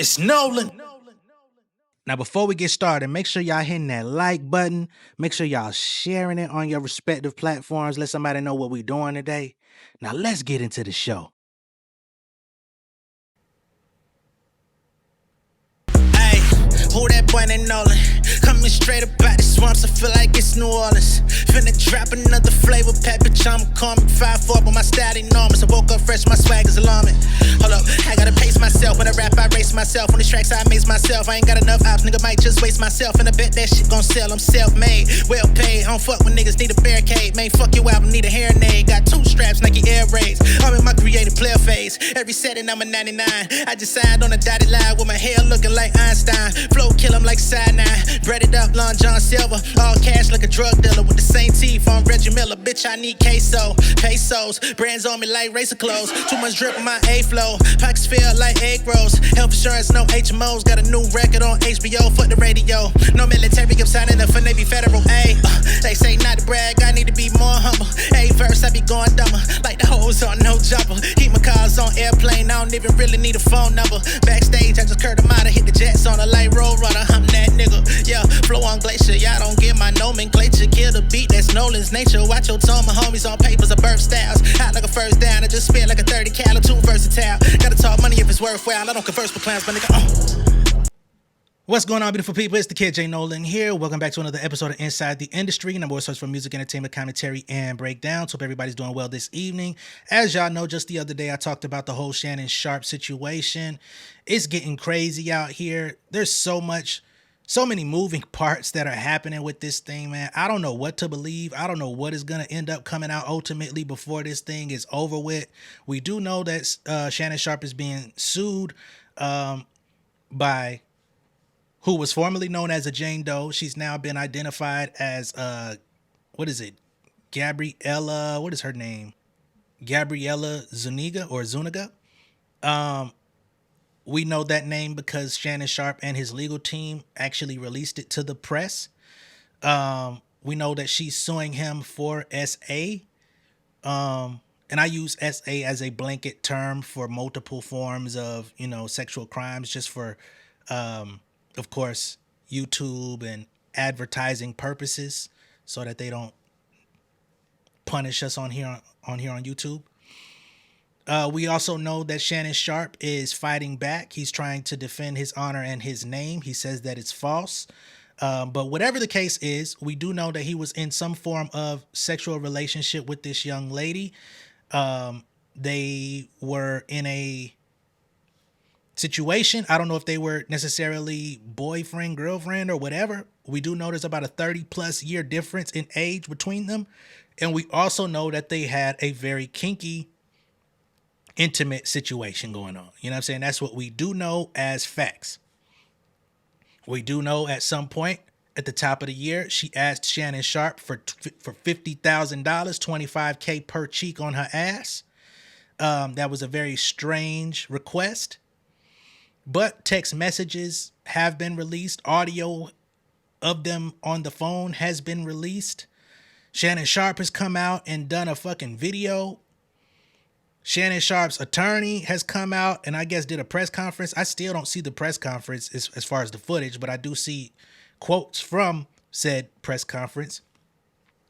It's Nolan. Now, before we get started, make sure y'all hitting that like button. Make sure y'all sharing it on your respective platforms. Let somebody know what we're doing today. Now, let's get into the show. Hey, who that boy named Nolan? Coming straight up out the swamps, I feel like it's New Orleans. Finna drop another flavor pack, bitch, I'm coming 5'4", but my style enormous. I woke up fresh, my swag is alarming. Hold up, I gotta pace myself. When I rap, I race myself. On these tracks, I amaze myself. I ain't got enough ops, nigga might just waste myself. And I bet that shit gon' sell, I'm self-made, well paid. I don't fuck when niggas need a barricade. Man, fuck your album, need a hair aid. Got 2 straps, Nike Air Raids. I'm in my creative player phase. Every setting, I'm a 99. I just signed on a dotted line with my hair looking like Einstein. Flow kill 'em like cyanide. Bread it up, Long John Silver. All cash like a drug dealer with the same teeth on Reggie Miller. Bitch, I need queso, pesos. Brands on me like racer clothes. Too much drip on my A-flow. Pockets feel like egg rolls. Health insurance, no HMOs. Got a new record on HBO. Fuck the radio. No military, I'm signing up for Navy Federal. Ayy, they say not to brag. I need to be more humble. Ayy, verse, I be going dumber. Like the hoes on no jumper. Keep my cars on airplane. I don't even really need a phone number. Backstage, I just curved them out. I hit the jets on a light road runner. I'm that nigga. Yeah, flow on glacier. Y'all don't get my nomenclature. Kill the beat, that's Nolan's nature. Watch your tone, my homies on papers are birth styles. Hot like a first down. I just spit like a 30 cal. Too versatile. Gotta talk money if it's worthwhile. I don't converse with clowns, but nigga, What's going on, beautiful people? It's the kid J Nolan here. Welcome back to another episode of Inside the Industry, number one source for music, entertainment, commentary, and breakdowns. Hope everybody's doing well this evening. As y'all know, just the other day I talked about the whole Shannon Sharpe situation. It's getting crazy out here. There's so many moving parts that are happening with this thing, man. I don't know what to believe. I don't know what is going to end up coming out ultimately before this thing is over with. We do know that Shannon Sharpe is being sued by who was formerly known as a Jane Doe. She's now been identified as, Gabriella, what is her name? Gabriella Zuniga or Zuniga. We know that name because Shannon Sharpe and his legal team actually released it to the press. We know that she's suing him for SA. And I use SA as a blanket term for multiple forms of, sexual crimes, just for, of course, YouTube and advertising purposes, so that they don't punish us on here on YouTube. We also know that Shannon Sharpe is fighting back. He's trying to defend his honor and his name. He says that it's false. But whatever the case is, we do know that he was in some form of sexual relationship with this young lady. They were in a situation. I don't know if they were necessarily boyfriend, girlfriend, or whatever. We do know there's about a 30+ year difference in age between them. And we also know that they had a very kinky, intimate situation going on. You know what I'm saying? That's what we do know as facts. We do know at some point at the top of the year, she asked Shannon Sharpe for $50,000, $25K per cheek on her ass. That was a very strange request. But text messages have been released. Audio of them on the phone has been released. Shannon Sharpe has come out and done a fucking video. Shannon Sharpe's attorney has come out and I guess did a press conference. I still don't see the press conference as far as the footage, but I do see quotes from said press conference.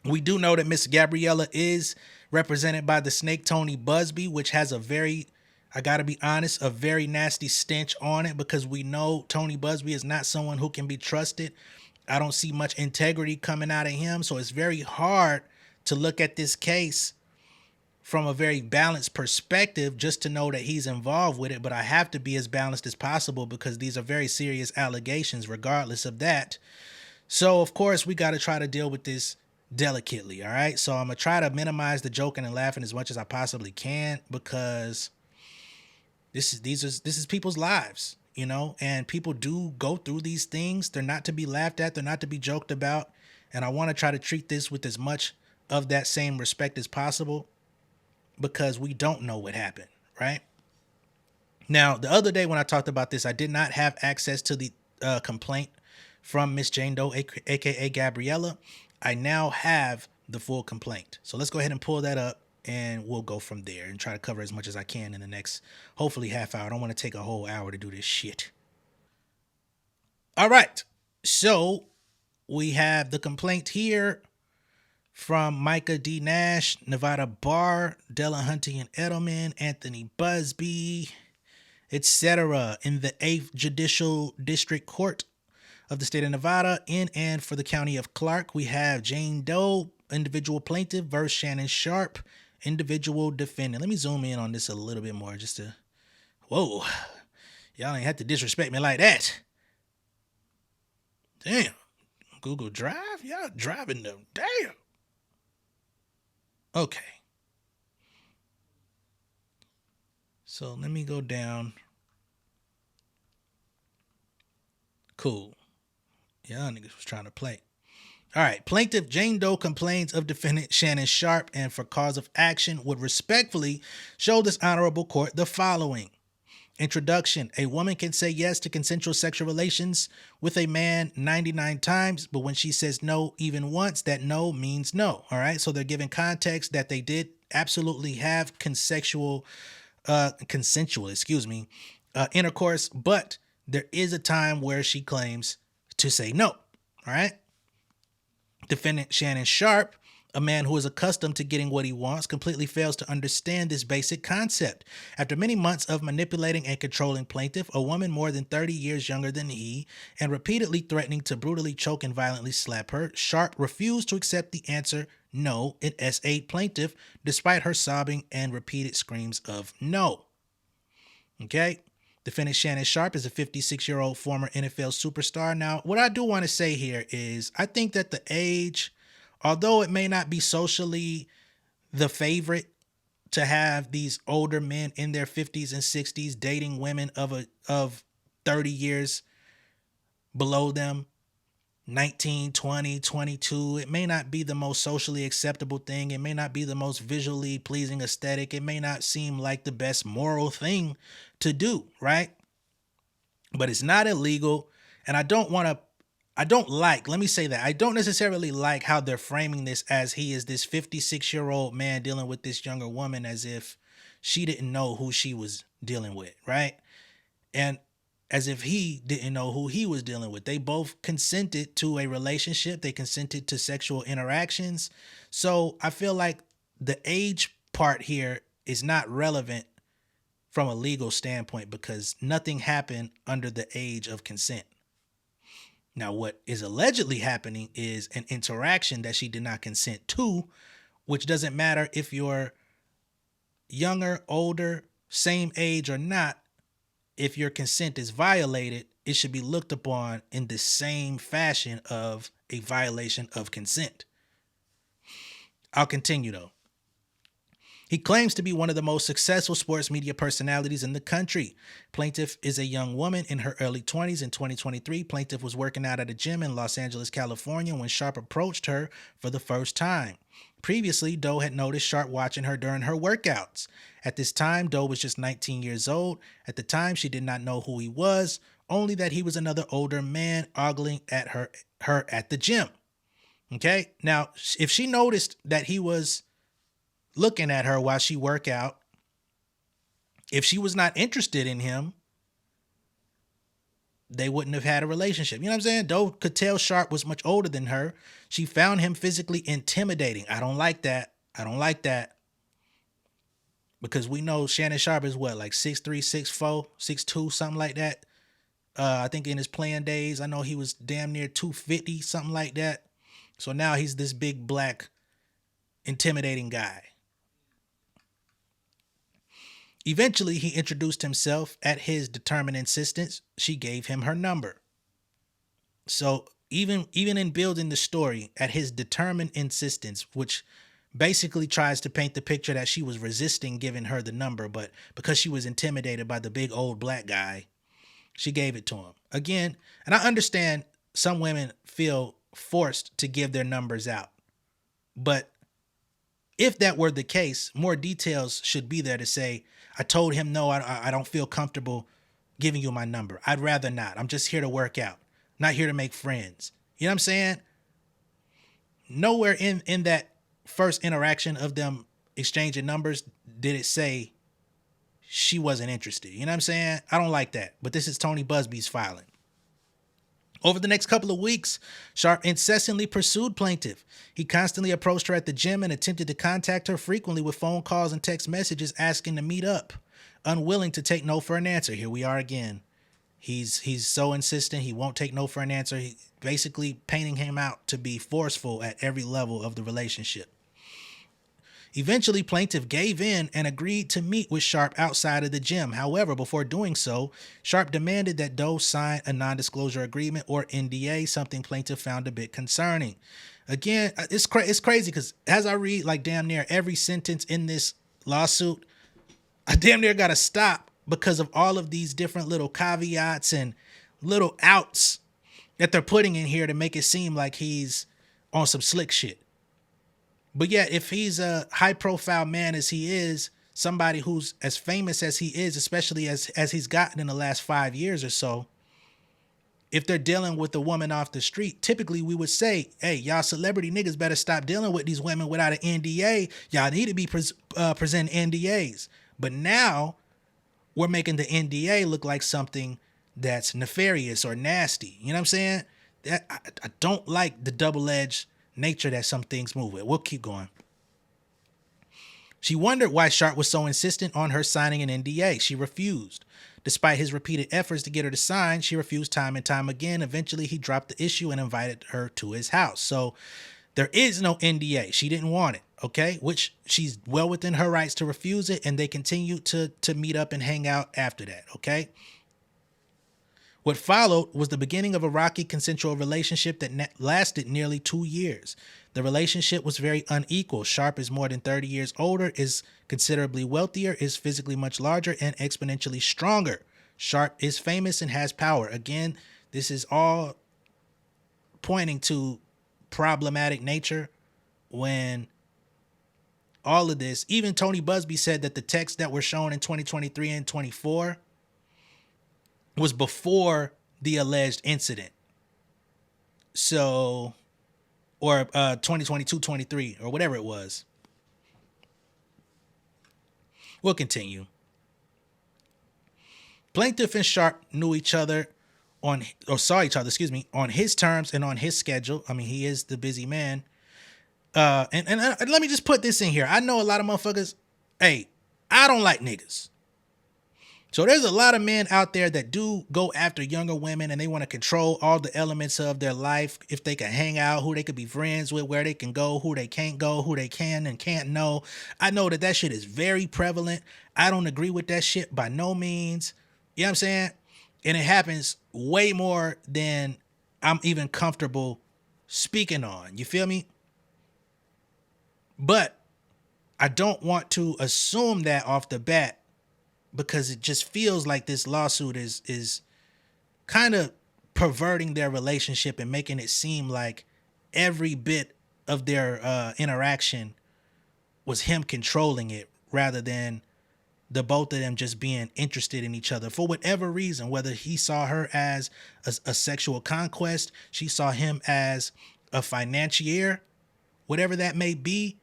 We do know that Miss Gabriella is represented by the snake Tony Busby, which has I gotta be honest, a very nasty stench on it, because we know Tony Busby is not someone who can be trusted. I don't see much integrity coming out of him. So it's very hard to look at this case from a very balanced perspective just to know that he's involved with it. But I have to be as balanced as possible because these are very serious allegations regardless of that. So, of course, we got to try to deal with this delicately. All right. So I'm going to try to minimize the joking and laughing as much as I possibly can, because this is people's lives, and people do go through these things. They're not to be laughed at. They're not to be joked about. And I want to try to treat this with as much of that same respect as possible, because we don't know what happened, right? Now, the other day when I talked about this, I did not have access to the complaint from Miss Jane Doe, aka Gabriella. I now have the full complaint. So let's go ahead and pull that up, and we'll go from there and try to cover as much as I can in the next, hopefully, half hour. I don't want to take a whole hour to do this shit. All right. So we have the complaint here from Micah D. Nash, Nevada Bar, Delahunty and Edelman, Anthony Busby, etc. in the 8th Judicial District Court of the state of Nevada in and for the county of Clark. We have Jane Doe, individual plaintiff, versus Shannon Sharpe, individual defendant. Let me zoom in on this a little bit more just to, whoa, y'all ain't have to disrespect me like that. Damn. Google Drive? Y'all driving them. Damn. Okay. So let me go down. Cool. Y'all niggas was trying to play. All right. Plaintiff Jane Doe complains of defendant Shannon Sharpe and for cause of action would respectfully show this honorable court the following. Introduction. A woman can say yes to consensual sexual relations with a man 99 times, but when she says no even once, that no means no. All right. So they're giving context that they did absolutely have consensual, intercourse, but there is a time where she claims to say no. All right. Defendant Shannon Sharpe, a man who is accustomed to getting what he wants, completely fails to understand this basic concept. After many months of manipulating and controlling plaintiff, a woman more than 30 years younger than he, and repeatedly threatening to brutally choke and violently slap her, Sharpe refused to accept the answer no in S8 plaintiff, despite her sobbing and repeated screams of no. Okay? Defendant Shannon Sharpe is a 56-year-old former NFL superstar. Now, what I do want to say here is I think that the age, although it may not be socially the favorite to have these older men in their 50s and 60s dating women of 30 years below them, 19, 20, 22, it may not be the most socially acceptable thing. It may not be the most visually pleasing aesthetic. It may not seem like the best moral thing to do, right? But it's not illegal. And let me say that, I don't necessarily like how they're framing this as he is this 56-year-old man dealing with this younger woman as if she didn't know who she was dealing with, right? And as if he didn't know who he was dealing with. They both consented to a relationship. They consented to sexual interactions. So I feel like the age part here is not relevant from a legal standpoint because nothing happened under the age of consent. Now, what is allegedly happening is an interaction that she did not consent to, which doesn't matter if you're younger, older, same age or not. If your consent is violated, it should be looked upon in the same fashion of a violation of consent. I'll continue though. He claims to be one of the most successful sports media personalities in the country. Plaintiff is a young woman in her early 20s. In 2023, plaintiff was working out at a gym in Los Angeles, California when Sharpe approached her for the first time. Previously, Doe had noticed Sharpe watching her during her workouts. At this time, Doe was just 19 years old. At the time, she did not know who he was, only that he was another older man ogling at her at the gym. Okay? Now, if she noticed that he was looking at her while she worked out, if she was not interested in him, they wouldn't have had a relationship. You know what I'm saying? Doe could tell Sharpe was much older than her. She found him physically intimidating. I don't like that. Because we know Shannon Sharpe is what, like 6'3", 6'4", 6'2", something like that. I think in his playing days, I know he was damn near 250, something like that. So now he's this big, black, intimidating guy. Eventually, he introduced himself. At his determined insistence, she gave him her number. So even in building the story, at his determined insistence, which basically tries to paint the picture that she was resisting giving her the number, but because she was intimidated by the big old black guy, she gave it to him. Again, and I understand some women feel forced to give their numbers out. But if that were the case, more details should be there to say, I told him no, I don't feel comfortable giving you my number. I'd rather not. I'm just here to work out, not here to make friends. You know what I'm saying? Nowhere in that first interaction of them exchanging numbers did it say she wasn't interested. You know what I'm saying? I don't like that. But this is Tony Busby's filing. Over the next couple of weeks, Sharpe incessantly pursued plaintiff. He constantly approached her at the gym and attempted to contact her frequently with phone calls and text messages asking to meet up. Unwilling to take no for an answer. Here we are again. He's so insistent. He won't take no for an answer. He basically painting him out to be forceful at every level of the relationship. Eventually, plaintiff gave in and agreed to meet with Sharpe outside of the gym. However, before doing so, Sharpe demanded that Doe sign a non-disclosure agreement or NDA, something plaintiff found a bit concerning. Again, it's crazy because as I read like damn near every sentence in this lawsuit, I damn near got to stop because of all of these different little caveats and little outs that they're putting in here to make it seem like he's on some slick shit. But yeah, if he's a high profile man as he is, somebody who's as famous as he is, especially as he's gotten in the last 5 years or so, if they're dealing with a woman off the street, typically we would say, hey, y'all celebrity niggas better stop dealing with these women without an NDA. Y'all need to be presenting NDAs. But now we're making the NDA look like something that's nefarious or nasty. You know what I'm saying? I don't like the double-edged nature that some things move with. We'll keep going. She wondered why Sharpe was so insistent on her signing an NDA. She refused. Despite his repeated efforts to get her to sign, she refused time and time again. Eventually, he dropped the issue and invited her to his house. So there is no NDA. She didn't want it, okay? Which she's well within her rights to refuse it, and they continue to meet up and hang out after that, okay? What followed was the beginning of a rocky consensual relationship that lasted nearly 2 years. The relationship was very unequal. Sharpe is more than 30 years older, is considerably wealthier, is physically much larger, and exponentially stronger. Sharpe is famous and has power. Again, this is all pointing to problematic nature when all of this, even Tony Busby said that the texts that were shown in 2023 and 24 was before the alleged incident. So, or 2022, 23, or whatever it was. We'll continue. Plaintiff and Sharpe knew each other saw each other, on his terms and on his schedule. I mean, he is the busy man. And let me just put this in here. I know a lot of motherfuckers, hey, I don't like niggas. So there's a lot of men out there that do go after younger women and they want to control all the elements of their life. If they can hang out, who they could be friends with, where they can go, who they can't go, who they can and can't know. I know that shit is very prevalent. I don't agree with that shit by no means. You know what I'm saying? And it happens way more than I'm even comfortable speaking on. You feel me? But I don't want to assume that off the bat, because it just feels like this lawsuit is kind of perverting their relationship and making it seem like every bit of their interaction was him controlling it rather than the both of them just being interested in each other for whatever reason, whether he saw her as a sexual conquest, she saw him as a financier, whatever that may be.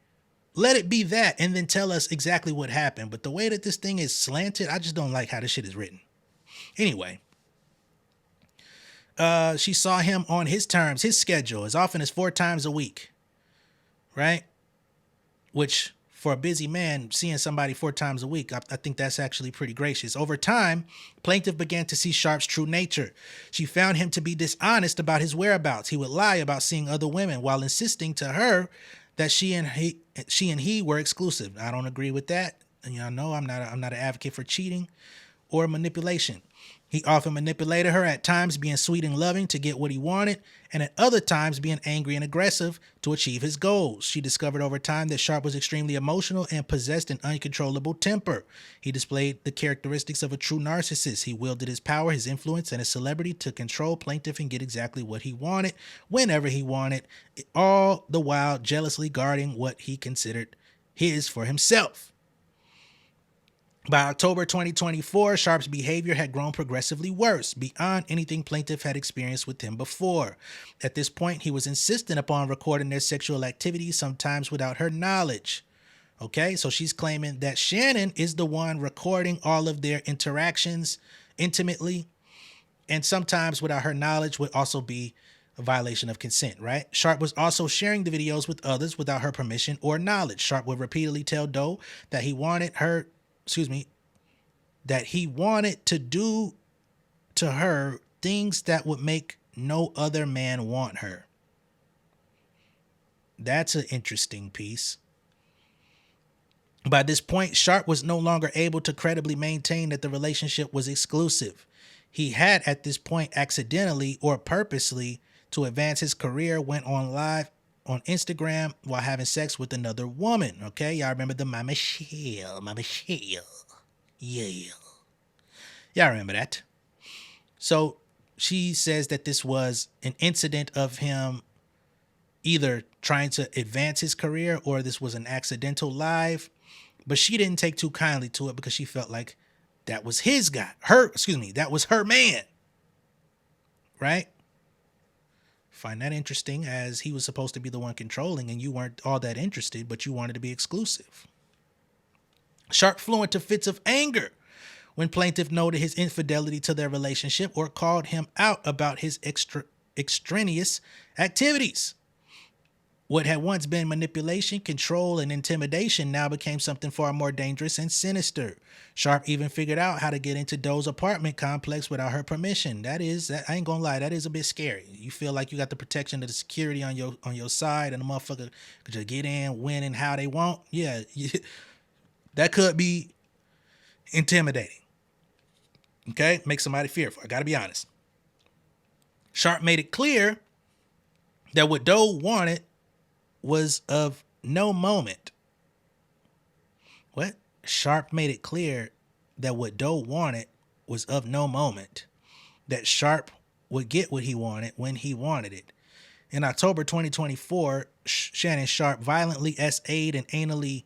Let it be that and then tell us exactly what happened. But the way that this thing is slanted, I just don't like how this shit is written. Anyway, she saw him on his terms, his schedule, as often as 4 times a week, right? Which, for a busy man, seeing somebody 4 times a week, I think that's actually pretty gracious. Over time, plaintiff began to see Sharpe's true nature. She found him to be dishonest about his whereabouts. He would lie about seeing other women while insisting to her that she and he were exclusive. I don't agree with that. And y'all know I'm not an advocate for cheating or manipulation. He often manipulated her, at times being sweet and loving to get what he wanted, and at other times being angry and aggressive to achieve his goals. She discovered over time that Sharpe was extremely emotional and possessed an uncontrollable temper. He displayed the characteristics of a true narcissist. He wielded his power, his influence, and his celebrity to control plaintiff and get exactly what he wanted, whenever he wanted, all the while jealously guarding what he considered his for himself. By October 2024, Sharpe's behavior had grown progressively worse, beyond anything plaintiff had experienced with him before. At this point, he was insistent upon recording their sexual activities, sometimes without her knowledge. Okay, so she's claiming that Shannon is the one recording all of their interactions intimately. and sometimes without her knowledge would also be a violation of consent, right? Sharpe was also sharing the videos with others without her permission or knowledge. Sharpe would repeatedly tell Doe that he wanted her, that he wanted to do to her things that would make no other man want her. That's an interesting piece. By this point, Sharpe was no longer able to credibly maintain that the relationship was exclusive. He had, at this point, accidentally or purposely, to advance his career, went on live on Instagram while having sex with another woman. Okay, y'all remember the Mama Shell. Yeah. Y'all remember that. So she says that this was an incident of him either trying to advance his career or this was an accidental live. But she didn't take too kindly to it because she felt like that was his guy. That was her man. Right? Find that interesting, as he was supposed to be the one controlling and you weren't all that interested, but you wanted to be exclusive. Sharpe flew into fits of anger when plaintiff noted his infidelity to their relationship or called him out about his extraneous activities. What had once been manipulation, control, and intimidation now became something far more dangerous and sinister. Sharpe even figured out how to get into Doe's apartment complex without her permission. I ain't gonna lie, that is a bit scary. You feel like you got the protection of the security on your side, and the motherfucker could just get in, when and how they want. Yeah, that could be intimidating. Okay, make somebody fearful. I gotta be honest. Sharpe made it clear that what Doe wanted was of no moment. What? Sharpe made it clear that what Doe wanted was of no moment. That Sharpe would get what he wanted when he wanted it. In October 2024, Shannon Sharpe violently SA'd and anally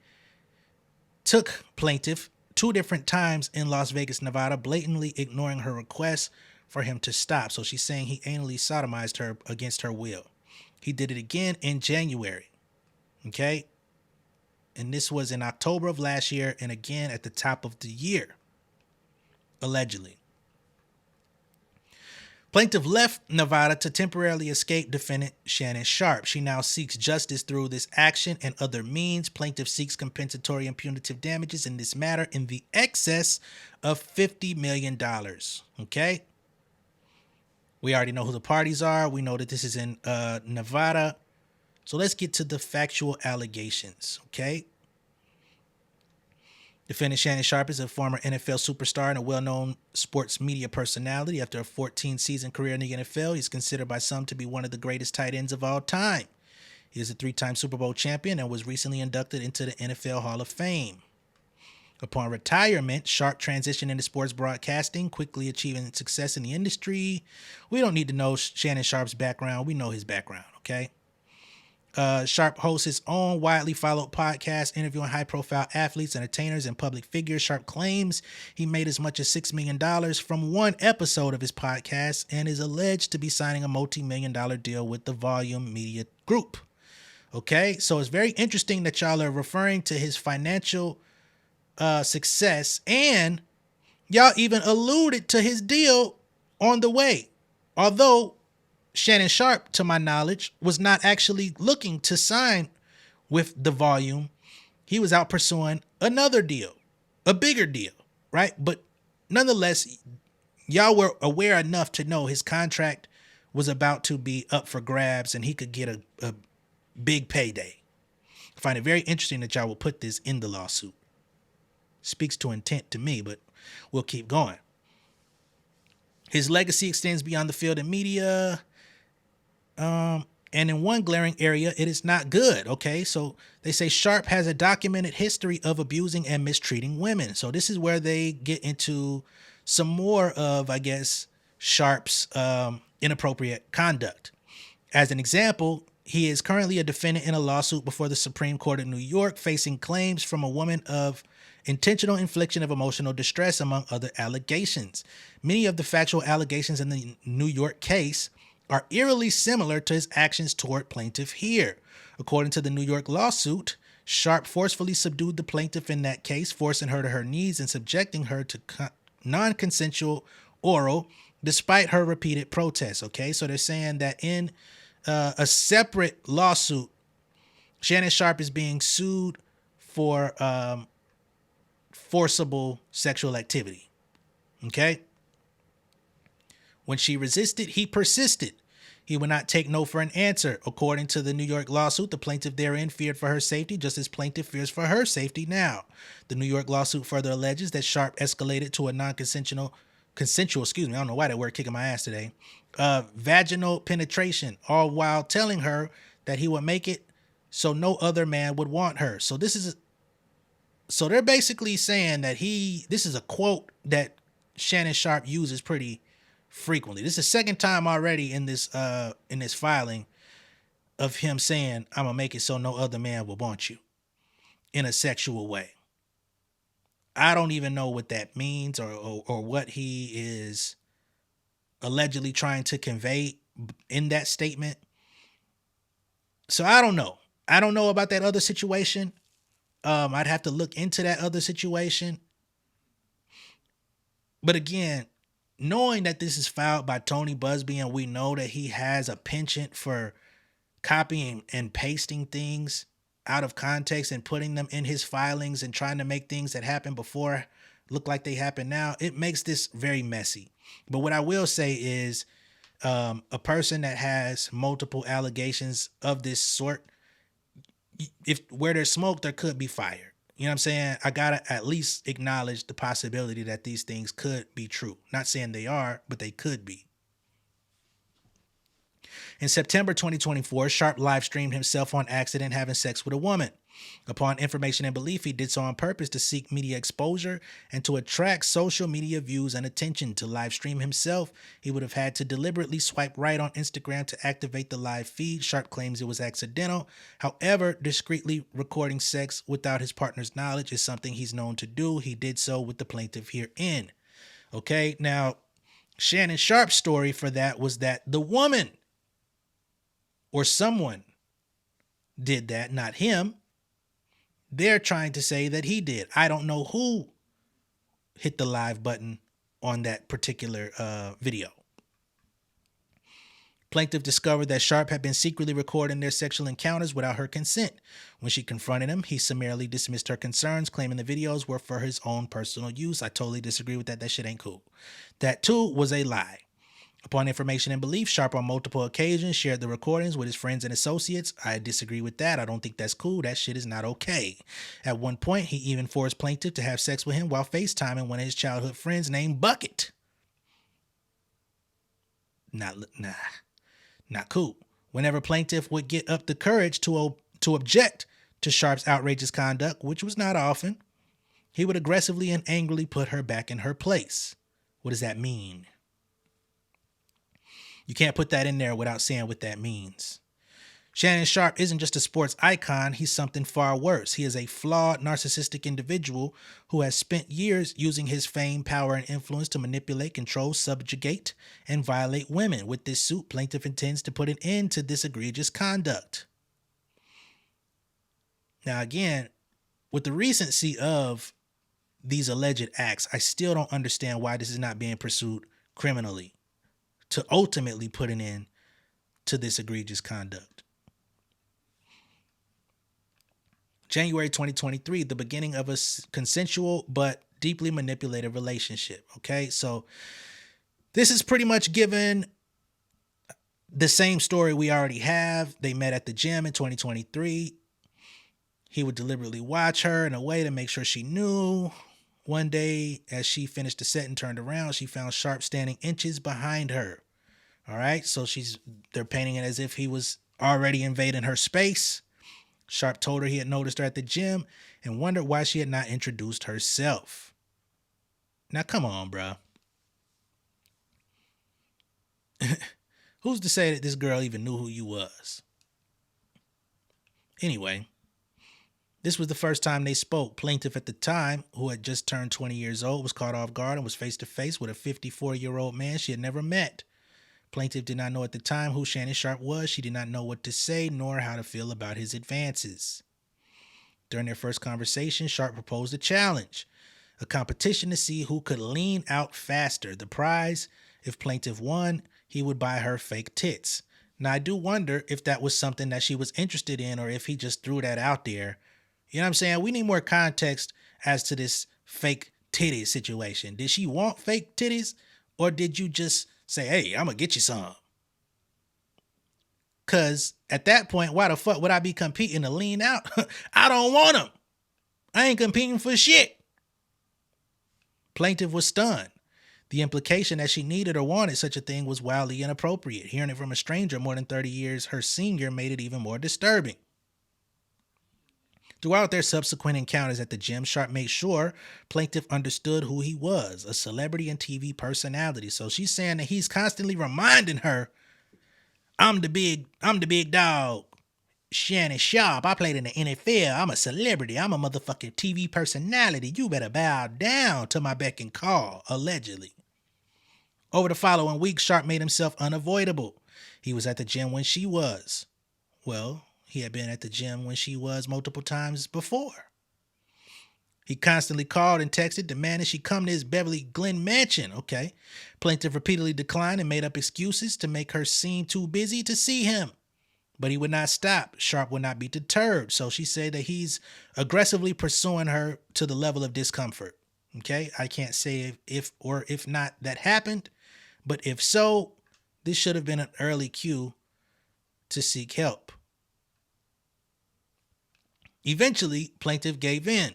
took plaintiff 2 different times in Las Vegas, Nevada, blatantly ignoring her request for him to stop. So she's saying he anally sodomized her against her will. He did it again in January. Okay? And this was in October of last year and again at the top of the year. Allegedly. Plaintiff left Nevada to temporarily escape defendant Shannon Sharpe. She now seeks justice through this action and other means. Plaintiff seeks compensatory and punitive damages in this matter in the excess of $50 million. Okay? We already know who the parties are. We know that this is in Nevada. So let's get to the factual allegations, okay? Defendant Shannon Sharpe is a former NFL superstar and a well-known sports media personality. After a 14-season career in the NFL, he's considered by some to be one of the greatest tight ends of all time. He is a 3-time Super Bowl champion and was recently inducted into the NFL Hall of Fame. Upon retirement, Sharpe transitioned into sports broadcasting, quickly achieving success in the industry. We don't need to know Shannon Sharpe's background. We know his background, okay? Sharpe hosts his own widely followed podcast, interviewing high-profile athletes, entertainers, and public figures. Sharpe claims he made as much as $6 million from one episode of his podcast and is alleged to be signing a multi-million-dollar deal with the Volume Media Group. Okay, so it's very interesting that y'all are referring to his financial success, and y'all even alluded to his deal on the way. Although Shannon Sharpe, to my knowledge, was not actually looking to sign with the Volume. He was out pursuing another deal, a bigger deal, right? But nonetheless, y'all were aware enough to know his contract was about to be up for grabs and he could get a big payday. I find it very interesting that y'all will put this in the lawsuit. Speaks to intent to me, but we'll keep going. His legacy extends beyond the field and media. And in one glaring area, it is not good. Okay, so they say Sharpe has a documented history of abusing and mistreating women. So this is where they get into some more of, I guess, Sharpe's inappropriate conduct. As an example, he is currently a defendant in a lawsuit before the Supreme Court of New York, facing claims from a woman of intentional infliction of emotional distress, among other allegations. Many of the factual allegations in the New York case are eerily similar to his actions toward plaintiff here. According to the New York lawsuit, Sharpe forcefully subdued the plaintiff in that case, forcing her to her knees and subjecting her to non-consensual oral, despite her repeated protests. Okay, so they're saying that in a separate lawsuit, Shannon Sharpe is being sued for forcible sexual activity. Okay. When she resisted, he persisted. He would not take no for an answer. According to the New York lawsuit, the plaintiff therein feared for her safety, just as plaintiff fears for her safety now. The New York lawsuit further alleges that Sharpe escalated to a consensual, excuse me, I don't know why that word kicking my ass today, vaginal penetration, all while telling her that he would make it so no other man would want her. So they're basically saying that this is a quote that Shannon Sharpe uses pretty frequently. This is the second time already in this filing of him saying, I'm gonna make it so no other man will want you in a sexual way. I don't even know what that means or what he is allegedly trying to convey in that statement. So I don't know. I don't know about that other situation. I'd have to look into that other situation. But again, knowing that this is filed by Tony Busby and we know that he has a penchant for copying and pasting things out of context and putting them in his filings and trying to make things that happened before look like they happen now, it makes this very messy. But what I will say is a person that has multiple allegations of this sort, if where there's smoke, there could be fire. You know what I'm saying? I gotta at least acknowledge the possibility that these things could be true. Not saying they are, but they could be. In September 2024, Sharpe live streamed himself on accident having sex with a woman. Upon information and belief, he did so on purpose to seek media exposure and to attract social media views and attention. To live stream himself, he would have had to deliberately swipe right on Instagram to activate the live feed. Sharpe claims it was accidental. However, discreetly recording sex without his partner's knowledge is something he's known to do. He did so with the plaintiff herein. Okay, now Shannon Sharpe's story for that was that the woman or someone did that, not him. They're trying to say that he did. I don't know who hit the live button on that particular video. Plaintiff discovered that Sharpe had been secretly recording their sexual encounters without her consent. When she confronted him, he summarily dismissed her concerns, claiming the videos were for his own personal use. I totally disagree with that. That shit ain't cool. That too was a lie. Upon information and belief, Sharpe on multiple occasions shared the recordings with his friends and associates. I disagree with that. I don't think that's cool. That shit is not okay. At one point, he even forced plaintiff to have sex with him while FaceTiming one of his childhood friends named Bucket. Not cool. Whenever plaintiff would get up the courage to object to Sharpe's outrageous conduct, which was not often, he would aggressively and angrily put her back in her place. What does that mean? You can't put that in there without saying what that means. Shannon Sharpe isn't just a sports icon, he's something far worse. He is a flawed, narcissistic individual who has spent years using his fame, power, and influence to manipulate, control, subjugate, and violate women. With this suit, plaintiff intends to put an end to this egregious conduct. Now again, with the recency of these alleged acts, I still don't understand why this is not being pursued criminally to ultimately put an end to this egregious conduct. January 2023, the beginning of a consensual but deeply manipulative relationship. Okay, so this is pretty much given the same story we already have. They met at the gym in 2023. He would deliberately watch her in a way to make sure she knew. One day, as she finished the set and turned around, she found Sharpe standing inches behind her. All right, so they're painting it as if he was already invading her space. Sharpe told her he had noticed her at the gym and wondered why she had not introduced herself. Now, come on, bro. Who's to say that this girl even knew who you was? Anyway, this was the first time they spoke. Plaintiff at the time, who had just turned 20 years old, was caught off guard and was face to face with a 54-year-old man she had never met. Plaintiff did not know at the time who Shannon Sharpe was. She did not know what to say nor how to feel about his advances. During their first conversation, Sharpe proposed a challenge, a competition to see who could lean out faster. The prize If plaintiff won, he would buy her fake tits. Now, I do wonder if that was something that she was interested in or if he just threw that out there. You know what I'm saying? We need more context as to this fake titty situation. Did she want fake titties or did you just say, hey, I'm going to get you some? Because at that point, why the fuck would I be competing to lean out? I don't want them. I ain't competing for shit. Plaintiff was stunned. The implication that she needed or wanted such a thing was wildly inappropriate. Hearing it from a stranger more than 30 years her senior made it even more disturbing. Throughout their subsequent encounters at the gym, Sharpe made sure plaintiff understood who he was, a celebrity and TV personality. So she's saying that he's constantly reminding her, I'm the big dog. Shannon Sharpe. I played in the NFL. I'm a celebrity. I'm a motherfucking TV personality. You better bow down to my beck and call, allegedly. Over the following week, Sharpe made himself unavoidable. He was at the gym when she was. Well, he had been at the gym when she was multiple times before. He constantly called and texted, demanding she come to his Beverly Glen mansion. Okay. Plaintiff repeatedly declined and made up excuses to make her seem too busy to see him. But he would not stop. Sharpe would not be deterred. So she said that he's aggressively pursuing her to the level of discomfort. Okay. I can't say if not that happened, but if so, this should have been an early cue to seek help. Eventually, plaintiff gave in.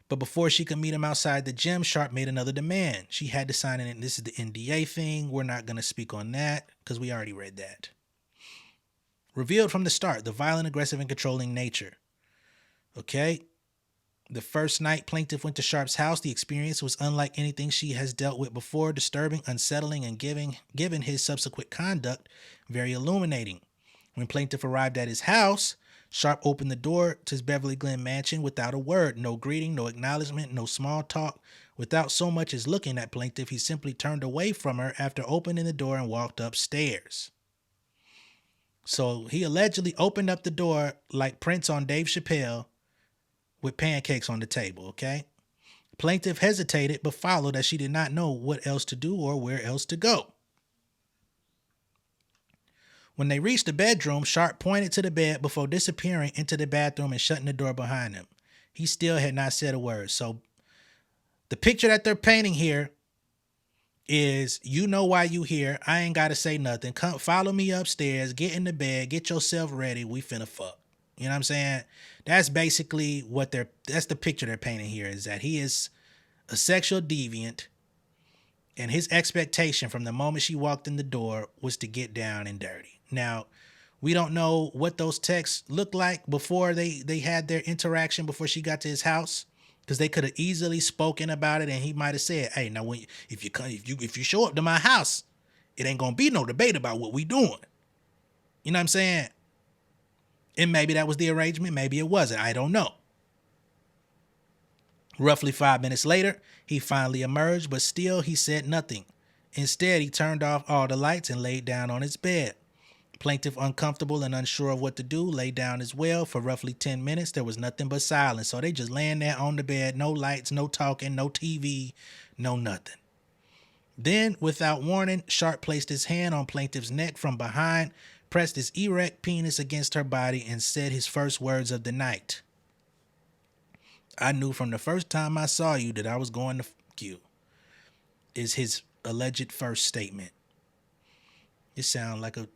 But before she could meet him outside the gym, Sharpe made another demand. She had to sign in. This is the NDA thing. We're not going to speak on that because we already read that. Revealed from the start, the violent, aggressive, and controlling nature. Okay. The first night plaintiff went to Sharpe's house, the experience was unlike anything she has dealt with before, disturbing, unsettling, and given his subsequent conduct, very illuminating. When plaintiff arrived at his house, Sharpe opened the door to his Beverly Glen mansion without a word, no greeting, no acknowledgement, no small talk. Without so much as looking at plaintiff, he simply turned away from her after opening the door and walked upstairs. So he allegedly opened up the door like Prince on Dave Chappelle with pancakes on the table, okay? Plaintiff hesitated but followed as she did not know what else to do or where else to go. When they reached the bedroom, Sharpe pointed to the bed before disappearing into the bathroom and shutting the door behind him. He still had not said a word. So the picture that they're painting here is, you know why you here. I ain't got to say nothing. Come follow me upstairs, get in the bed, get yourself ready. We finna fuck. You know what I'm saying? That's basically that's the picture they're painting here, is that he is a sexual deviant and his expectation from the moment she walked in the door was to get down and dirty. Now, we don't know what those texts looked like before they had their interaction before she got to his house, because they could have easily spoken about it and he might have said, hey, now if you show up to my house, it ain't gonna be no debate about what we doing. You know what I'm saying? And maybe that was the arrangement, maybe it wasn't. I don't know. Roughly 5 minutes later, he finally emerged, but still he said nothing. Instead, he turned off all the lights and laid down on his bed. Plaintiff, uncomfortable and unsure of what to do, lay down as well. For roughly 10 minutes, there was nothing but silence. So they just laying there on the bed, no lights, no talking, no TV, no nothing. Then, without warning, Sharpe placed his hand on plaintiff's neck from behind, pressed his erect penis against her body, and said his first words of the night. I knew from the first time I saw you that I was going to fuck you, is his alleged first statement. This sound like an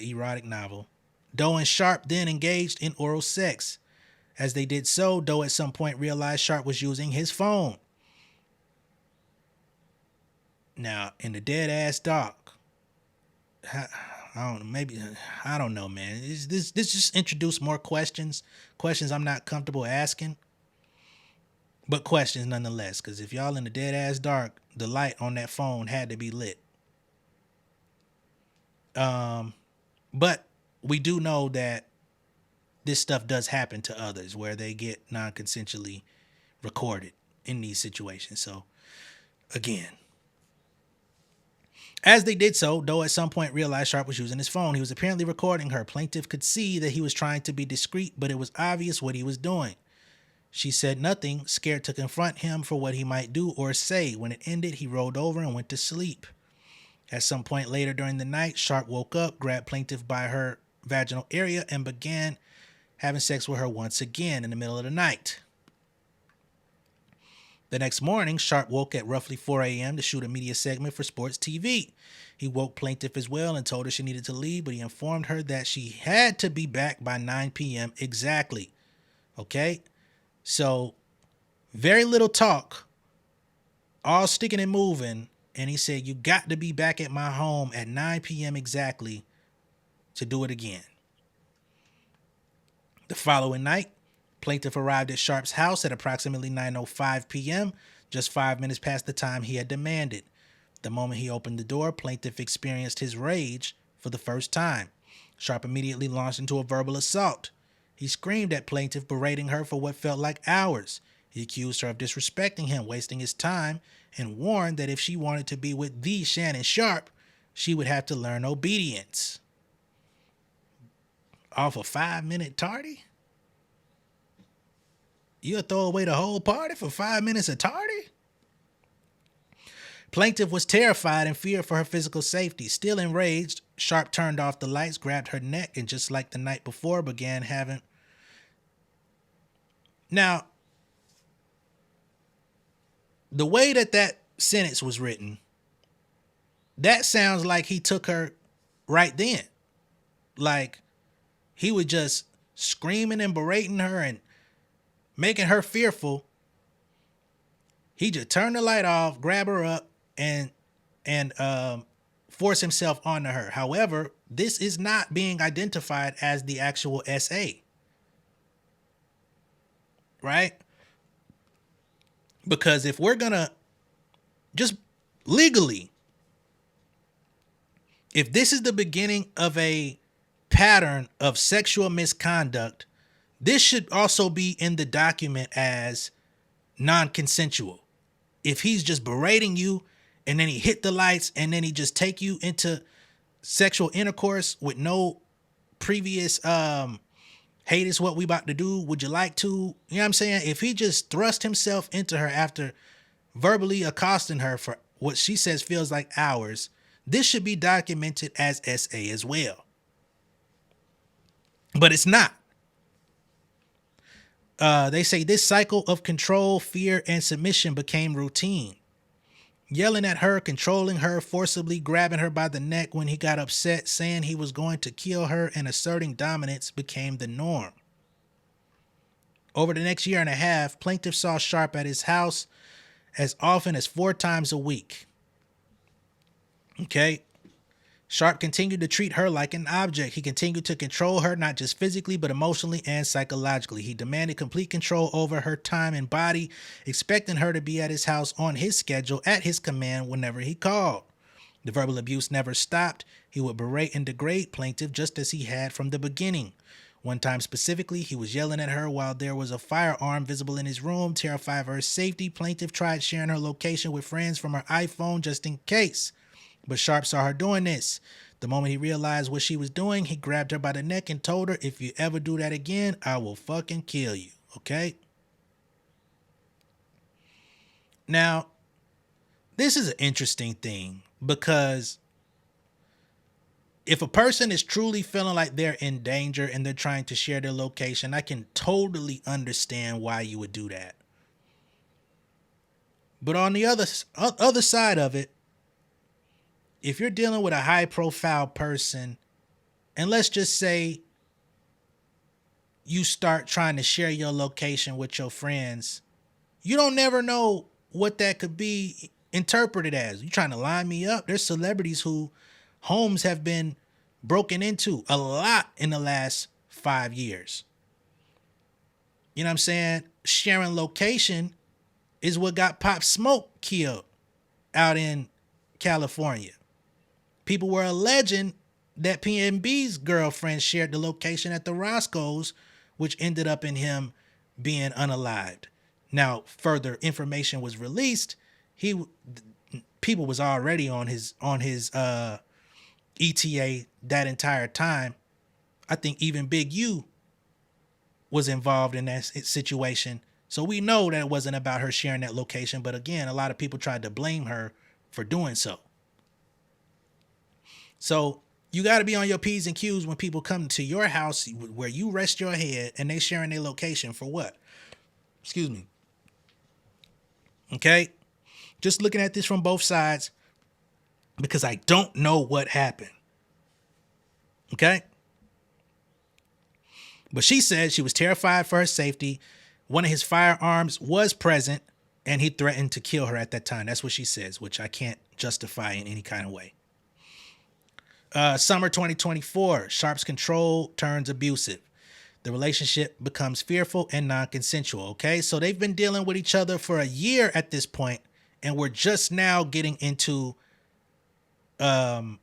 erotic novel. Doe and Sharpe then engaged in oral sex. As they did so, Doe at some point realized Sharpe was using his phone. Now, in the dead ass dark, I don't know, man. This just introduced more questions I'm not comfortable asking, but questions nonetheless. Because if y'all in the dead ass dark, the light on that phone had to be lit. But we do know that this stuff does happen to others where they get non-consensually recorded in these situations. So, again, as they did so, Doe at some point realized Sharpe was using his phone. He was apparently recording her. Plaintiff could see that he was trying to be discreet, but it was obvious what he was doing. She said nothing, scared to confront him for what he might do or say. When it ended, he rolled over and went to sleep. At some point later during the night, Sharpe woke up, grabbed plaintiff by her vaginal area, and began having sex with her once again in the middle of the night. The next morning, Sharpe woke at roughly 4 a.m. to shoot a media segment for sports TV. He woke plaintiff as well and told her she needed to leave, but he informed her that she had to be back by 9 p.m. exactly. Okay? So, very little talk, all sticking and moving, and he said, you got to be back at my home at 9 p.m. exactly to do it again. The following night, plaintiff arrived at Sharpe's house at approximately 9:05 p.m., just 5 minutes past the time he had demanded. The moment he opened the door, plaintiff experienced his rage for the first time. Sharpe immediately launched into a verbal assault. He screamed at plaintiff, berating her for what felt like hours. He accused her of disrespecting him, wasting his time, and warned that if she wanted to be with the Shannon Sharpe, she would have to learn obedience. Off a 5-minute tardy? You'll throw away the whole party for 5 minutes of tardy? Plaintiff was terrified and feared for her physical safety. Still enraged, Sharpe turned off the lights, grabbed her neck, and just like the night before, began having... Now, the way that sentence was written, that sounds like he took her right then. Like, he was just screaming and berating her and making her fearful. He just turned the light off, grab her up, and force himself onto her. However, this is not being identified as the actual SA. Right? Because if we're gonna just legally, if this is the beginning of a pattern of sexual misconduct, this should also be in the document as non-consensual. If he's just berating you and then he hit the lights and then he just take you into sexual intercourse with no previous, hey, this is what we about to do, would you like to? You know what I'm saying? If he just thrust himself into her after verbally accosting her for what she says feels like hours, this should be documented as SA as well. But it's not. They say this cycle of control, fear, and submission became routine. Yelling at her, controlling her, forcibly grabbing her by the neck when he got upset, saying he was going to kill her, and asserting dominance became the norm. Over the next year and a half, plaintiff saw Sharpe at his house as often as 4 times a week. Okay. Sharpe continued to treat her like an object. He continued to control her, not just physically, but emotionally and psychologically. He demanded complete control over her time and body, expecting her to be at his house on his schedule, at his command, whenever he called. The verbal abuse never stopped. He would berate and degrade plaintiff just as he had from the beginning. One time specifically, he was yelling at her while there was a firearm visible in his room. Terrified of her safety, plaintiff tried sharing her location with friends from her iPhone just in case. But Sharpe saw her doing this. The moment he realized what she was doing, he grabbed her by the neck and told her, if you ever do that again, I will fucking kill you. Okay? Now, this is an interesting thing because if a person is truly feeling like they're in danger and they're trying to share their location, I can totally understand why you would do that. But on the other side of it, if you're dealing with a high profile person, and let's just say you start trying to share your location with your friends, you don't never know what that could be interpreted as. You trying to line me up? There's celebrities who homes have been broken into a lot in the last 5 years. You know what I'm saying? Sharing location is what got Pop Smoke killed out in California. People were alleging that PNB's girlfriend shared the location at the Roscoe's, which ended up in him being unalived. Now, further information was released. People was already on his ETA that entire time. I think even Big U was involved in that situation. So we know that it wasn't about her sharing that location. But again, a lot of people tried to blame her for doing so. So you got to be on your P's and Q's when people come to your house where you rest your head and they sharing their location for what? Excuse me. Okay? Just looking at this from both sides because I don't know what happened. Okay? But she said she was terrified for her safety. One of his firearms was present and he threatened to kill her at that time. That's what she says, which I can't justify in any kind of way. Summer 2024, Sharpe's control turns abusive. The relationship becomes fearful and non-consensual. Okay, so they've been dealing with each other for a year at this point, and we're just now getting into non-consent.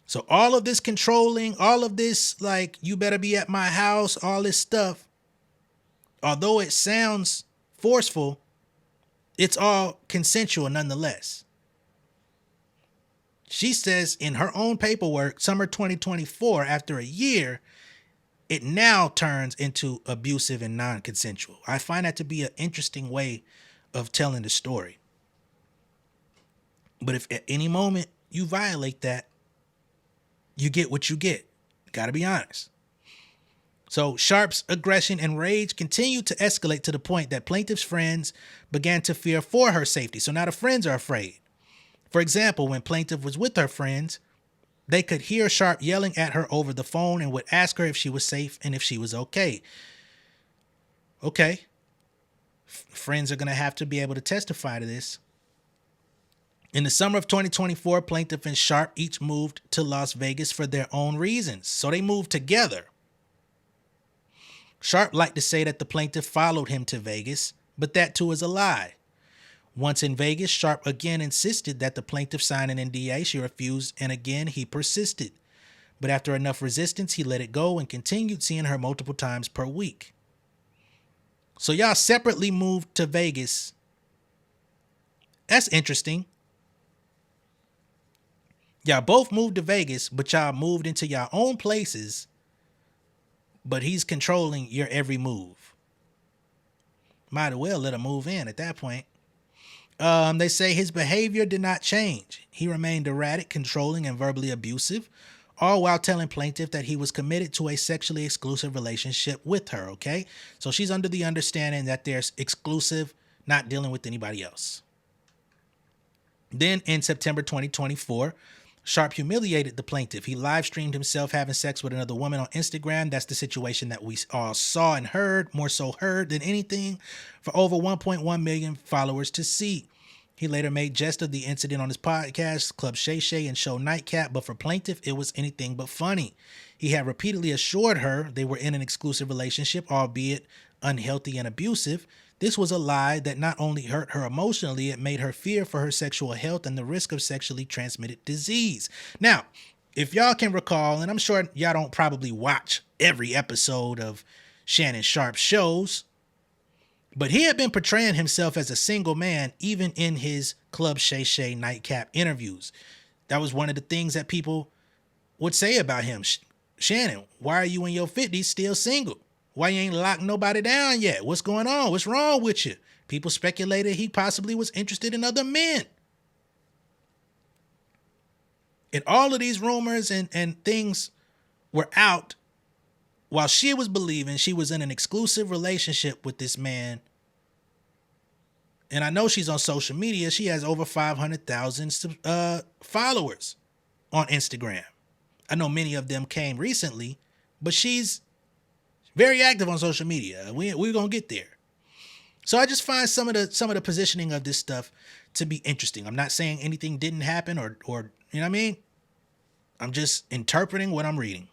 So all of this controlling, all of this, like, you better be at my house, all this stuff, although it sounds forceful, it's all consensual nonetheless. She says in her own paperwork, summer 2024, after a year, it now turns into abusive and non-consensual. I find that to be an interesting way of telling the story. But if at any moment you violate that, you get what you get. Gotta be honest. So Sharpe's aggression and rage continued to escalate to the point that plaintiff's friends began to fear for her safety. So now the friends are afraid. For example, when plaintiff was with her friends, they could hear Sharpe yelling at her over the phone and would ask her if she was safe and if she was okay. Okay. Friends are going to have to be able to testify to this. In the summer of 2024, plaintiff and Sharpe each moved to Las Vegas for their own reasons. So they moved together. Sharpe liked to say that the plaintiff followed him to Vegas, but that too is a lie. Once in Vegas, Sharpe again insisted that the plaintiff sign an NDA. She refused, and again he persisted. But after enough resistance, he let it go and continued seeing her multiple times per week. So y'all separately moved to Vegas. That's interesting. Y'all both moved to Vegas, but y'all moved into y'all own places, but he's controlling your every move. Might as well let him move in at that point. They say his behavior did not change. He remained erratic, controlling, and verbally abusive, all while telling plaintiff that he was committed to a sexually exclusive relationship with her, okay? So she's under the understanding that there's exclusive, not dealing with anybody else. Then in September 2024, Sharpe humiliated the plaintiff. He live streamed himself having sex with another woman on Instagram. That's the situation that we all saw and heard, more so heard than anything, for over 1.1 million followers to see. He later made jest of the incident on his podcast, Club Shay Shay and Show Nightcap, but for plaintiff, it was anything but funny. He had repeatedly assured her they were in an exclusive relationship, albeit unhealthy and abusive. This was a lie that not only hurt her emotionally, it made her fear for her sexual health and the risk of sexually transmitted disease. Now, if y'all can recall, and I'm sure y'all don't probably watch every episode of Shannon Sharpe's shows, but he had been portraying himself as a single man even in his Club Shay Shay Nightcap interviews. That was one of the things that people would say about him. Shannon, why are you in your 50s still single? Why you ain't locked nobody down yet? What's going on? What's wrong with you? People speculated he possibly was interested in other men. And all of these rumors and things were out while she was believing she was in an exclusive relationship with this man. And I know she's on social media. She has over 500,000 followers on Instagram. I know many of them came recently, but she's very active on social media. We're going to get there. So I just find some of the positioning of this stuff to be interesting. I'm not saying anything didn't happen or you know what I mean? I'm just interpreting what I'm reading.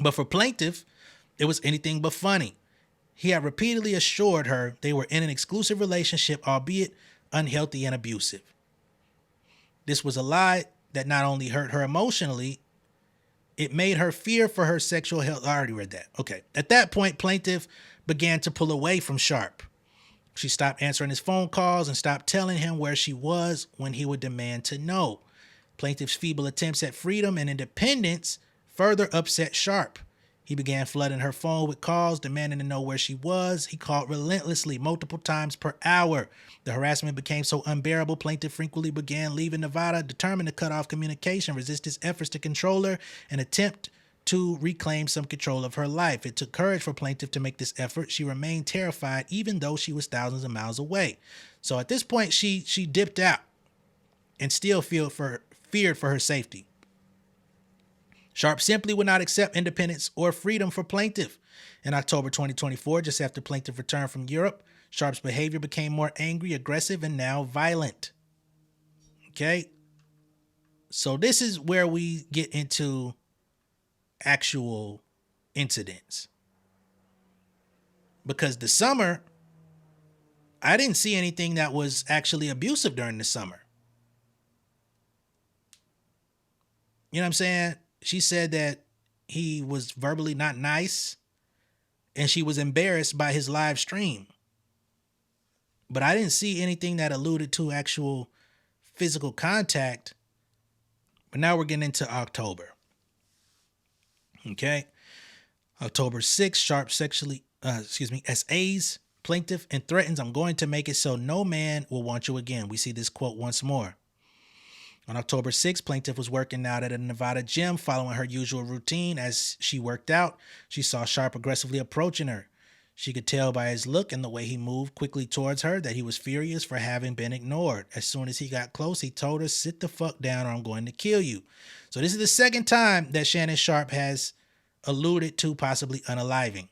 But for plaintiff, it was anything but funny. He had repeatedly assured her they were in an exclusive relationship, albeit unhealthy and abusive. This was a lie that not only hurt her emotionally, it made her fear for her sexual health. I already read that. Okay. At that point, plaintiff began to pull away from Sharpe. She stopped answering his phone calls and stopped telling him where she was when he would demand to know. Plaintiff's feeble attempts at freedom and independence further upset Sharpe. He began flooding her phone with calls, demanding to know where she was. He called relentlessly, multiple times per hour. The harassment became so unbearable, plaintiff frequently began leaving Nevada, determined to cut off communication, resist his efforts to control her, and attempt to reclaim some control of her life. It took courage for plaintiff to make this effort. She remained terrified, even though she was thousands of miles away. So at this point, she dipped out and still feared for her safety. Sharpe simply would not accept independence or freedom for plaintiff. In October 2024, just after plaintiff returned from Europe, Sharpe's behavior became more angry, aggressive, and now violent. Okay? So this is where we get into actual incidents. Because the summer, I didn't see anything that was actually abusive during the summer. You know what I'm saying? She said that he was verbally not nice and she was embarrassed by his live stream. But I didn't see anything that alluded to actual physical contact. But now we're getting into October. Okay. October 6th, Sharpe SAs plaintiff and threatens, "I'm going to make it so no man will want you again." We see this quote once more. On October 6th, plaintiff was working out at a Nevada gym following her usual routine. As she worked out, she saw Sharpe aggressively approaching her. She could tell by his look and the way he moved quickly towards her that he was furious for having been ignored. As soon as he got close, he told her, "Sit the fuck down or I'm going to kill you." So this is the second time that Shannon Sharpe has alluded to possibly unaliving.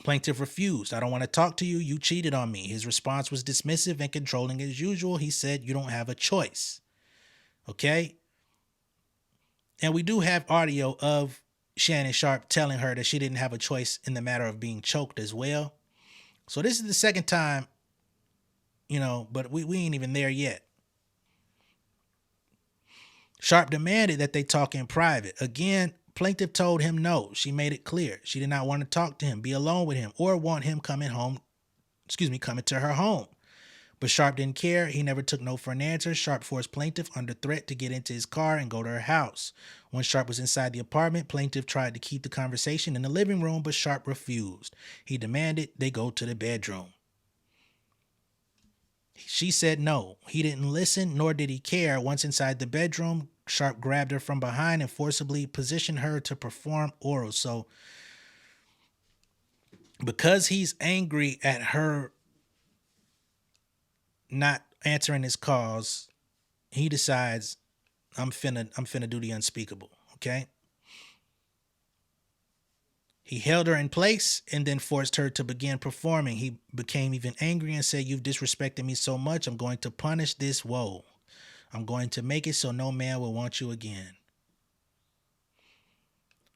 Plaintiff refused. "I don't want to talk to you. You cheated on me." His response was dismissive and controlling as usual. He said, "You don't have a choice." Okay? And we do have audio of Shannon Sharpe telling her that she didn't have a choice in the matter of being choked as well. So this is the second time, but we ain't even there yet. Sharpe demanded that they talk in private. Again, plaintiff told him no. She made it clear. She did not want to talk to him, be alone with him, or want him coming to her home. But Sharpe didn't care. He never took no for an answer. Sharpe forced plaintiff under threat to get into his car and go to her house. Once Sharpe was inside the apartment, plaintiff tried to keep the conversation in the living room, but Sharpe refused. He demanded they go to the bedroom. She said no. He didn't listen, nor did he care. Once inside the bedroom, Sharpe grabbed her from behind and forcibly positioned her to perform oral. So because he's angry at her not answering his calls, he decides, I'm finna do the unspeakable. Okay. He held her in place and then forced her to begin performing. He became even angry and said, "You've disrespected me so much. I'm going to punish this woe. I'm going to make it so no man will want you again."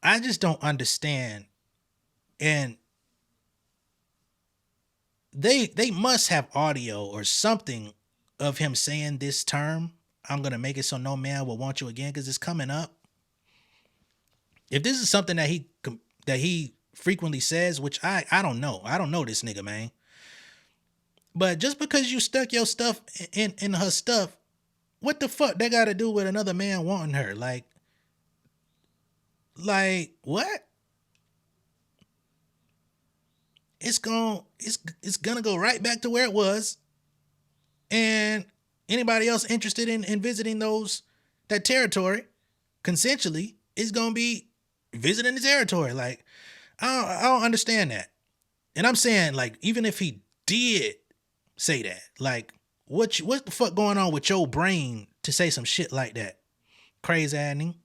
I just don't understand. And they must have audio or something of him saying this term, "I'm going to make it so no man will want you again," because it's coming up. If this is something that he frequently says, which I don't know. I don't know this nigga, man. But just because you stuck your stuff in her stuff, what the fuck that got to do with another man wanting her? Like what? It's gonna go right back to where it was. And anybody else interested in visiting that territory consensually is gonna be visiting the territory. Like, I don't understand that. And I'm saying, like, even if he did say that, like, what the fuck going on with your brain to say some shit like that? Crazy ass.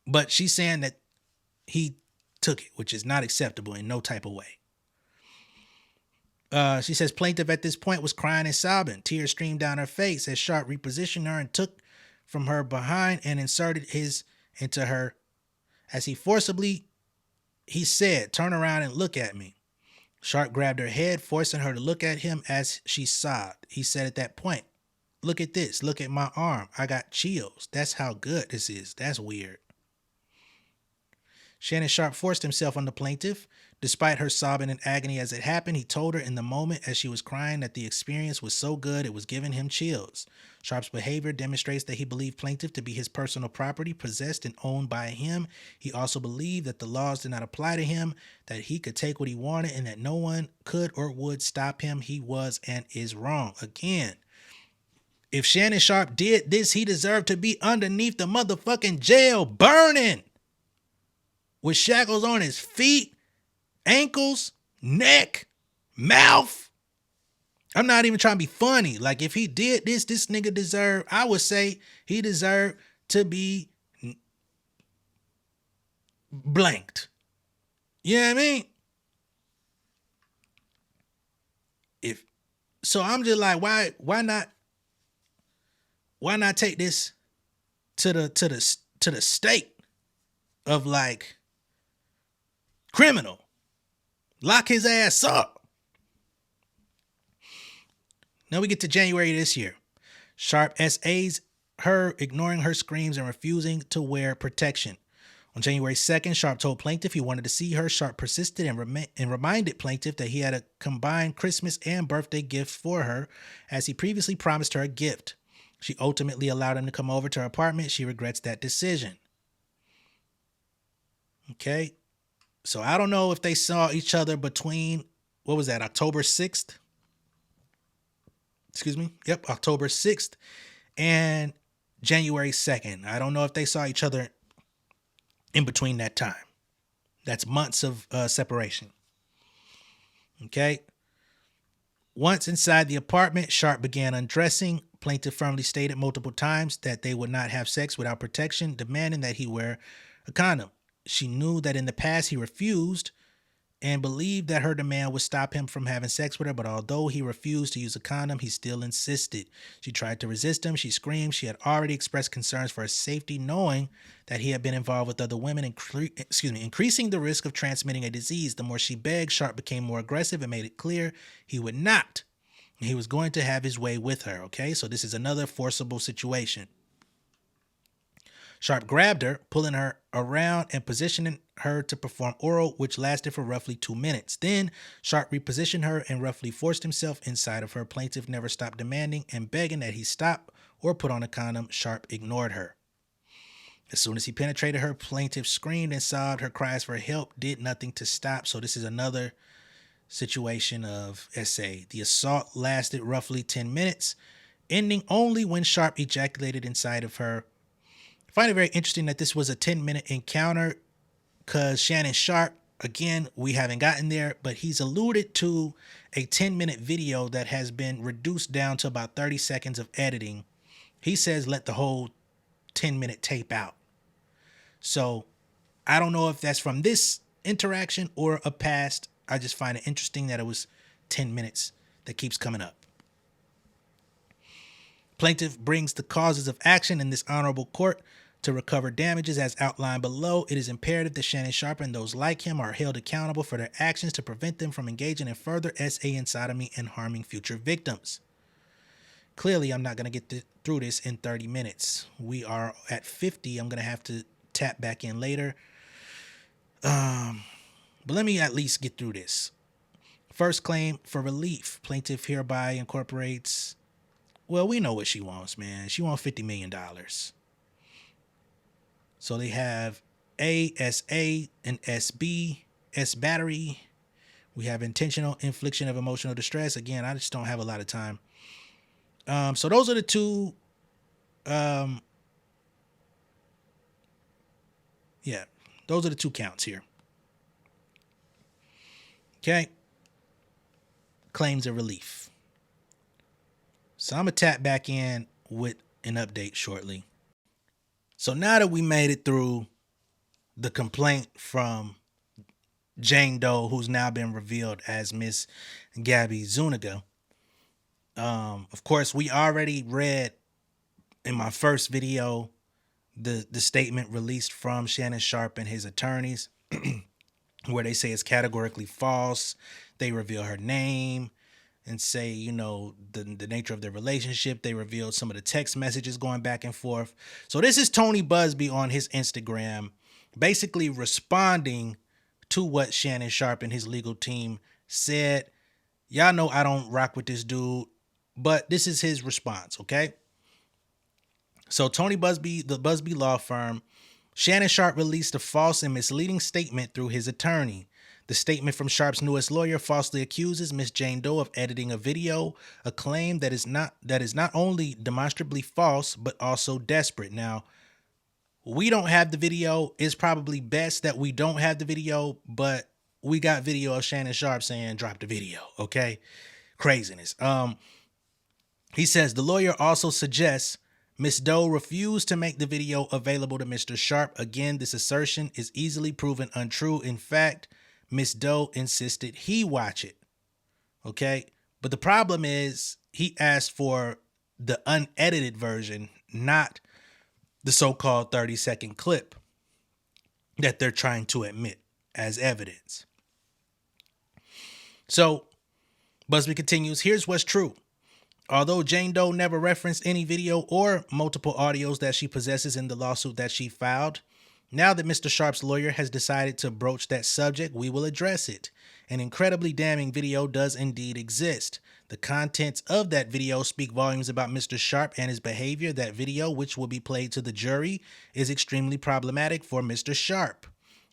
But she's saying that he took it, which is not acceptable in no type of way. She says plaintiff at this point was crying and sobbing. Tears streamed down her face as Sharpe repositioned her and took from her behind and inserted his into her. As he said, "Turn around and look at me." Sharpe grabbed her head, forcing her to look at him as she sobbed. He said at that point, "Look at this. Look at my arm. I got chills. That's how good this is. That's weird." Shannon Sharpe forced himself on the plaintiff, Despite her sobbing in agony as it happened, he told her in the moment as she was crying that the experience was so good it was giving him chills. Sharpe's behavior demonstrates that he believed plaintiff to be his personal property, possessed and owned by him. He also believed that the laws did not apply to him, that he could take what he wanted, and that no one could or would stop him. He was and is wrong. Again, if Shannon Sharpe did this, he deserved to be underneath the motherfucking jail burning with shackles on his feet, ankles, neck, mouth. I'm not even trying to be funny. Like, if he did this nigga deserved, I would say he deserved to be blanked. You know what I mean? So I'm just like, why not take this to the state of like criminal? Lock his ass up. Now we get to January this year. Sharpe SAs her, ignoring her screams and refusing to wear protection. On January 2nd, Sharpe told plaintiff he wanted to see her. Sharpe persisted and reminded plaintiff that he had a combined Christmas and birthday gift for her, as he previously promised her a gift. She ultimately allowed him to come over to her apartment. She regrets that decision. Okay. So I don't know if they saw each other between, what was that, October 6th? Excuse me. Yep, October 6th and January 2nd. I don't know if they saw each other in between that time. That's months of separation. Okay. Once inside the apartment, Sharpe began undressing. Plaintiff firmly stated multiple times that they would not have sex without protection, demanding that he wear a condom. She knew that in the past he refused and believed that her demand would stop him from having sex with her, but although he refused to use a condom, he still insisted. She tried to resist him. She screamed. She had already expressed concerns for his safety, knowing that he had been involved with other women, increasing the risk of transmitting a disease. The more she begged, Sharpe became more aggressive and made it clear he would not. He was going to have his way with her, okay? So this is another forcible situation. Sharpe grabbed her, pulling her around and positioning her to perform oral, which lasted for roughly 2 minutes. Then Sharpe repositioned her and roughly forced himself inside of her. Plaintiff never stopped demanding and begging that he stop or put on a condom. Sharpe ignored her. As soon as he penetrated her, plaintiff screamed and sobbed. Her cries for help did nothing to stop. So this is another situation of SA. The assault lasted roughly 10 minutes, ending only when Sharpe ejaculated inside of her. I find it very interesting that this was a 10-minute encounter, because Shannon Sharpe, again, we haven't gotten there, but he's alluded to a 10-minute video that has been reduced down to about 30 seconds of editing. He says let the whole 10-minute tape out. So I don't know if that's from this interaction or a past. I just find it interesting that it was 10 minutes that keeps coming up. Plaintiff brings the causes of action in this honorable court to recover damages as outlined below. It is imperative that Shannon Sharpe and those like him are held accountable for their actions to prevent them from engaging in further SA and sodomy and harming future victims. Clearly, I'm not going to get through this in 30 minutes. We are at 50. I'm going to have to tap back in later. But let me at least get through this. First claim for relief. Plaintiff hereby incorporates... Well, we know what she wants, man. She wants $50 million. So they have A, SA, and SB, S battery. We have intentional infliction of emotional distress. Again, I just don't have a lot of time. So those are the two. Those are the two counts here. Okay. Claims of relief. So I'm going to tap back in with an update shortly. So now that we made it through the complaint from Jane Doe, who's now been revealed as Miss Gabby Zuniga, of course, we already read in my first video the statement released from Shannon Sharpe and his attorneys where they say it's categorically false. They reveal her name and say, you know, the nature of their relationship. They revealed some of the text messages going back and forth. So this is Tony Busby on his Instagram, basically responding to what Shannon Sharpe and his legal team said. Y'all know I don't rock with this dude, but this is his response, okay? So Tony Busby, the Busby law firm, Shannon Sharpe released a false and misleading statement through his attorney. The statement from Sharpe's newest lawyer falsely accuses Miss Jane Doe of editing a video, a claim that is not only demonstrably false but also desperate. Now, we don't have the video. It's probably best that we don't have the video, but we got video of Shannon Sharpe saying drop the video, okay? Craziness. He says the lawyer also suggests Miss Doe refused to make the video available to Mr. Sharpe. Again, this assertion is easily proven untrue. In fact, Miss Doe insisted he watch it. Okay? But the problem is he asked for the unedited version, not the so-called 30-second clip that they're trying to admit as evidence. So, Busby continues, here's what's true. Although Jane Doe never referenced any video or multiple audios that she possesses in the lawsuit that she filed, now that Mr. Sharpe's lawyer has decided to broach that subject, we will address it. An incredibly damning video does indeed exist. The contents of that video speak volumes about Mr. Sharpe and his behavior. That video, which will be played to the jury, is extremely problematic for Mr. Sharpe.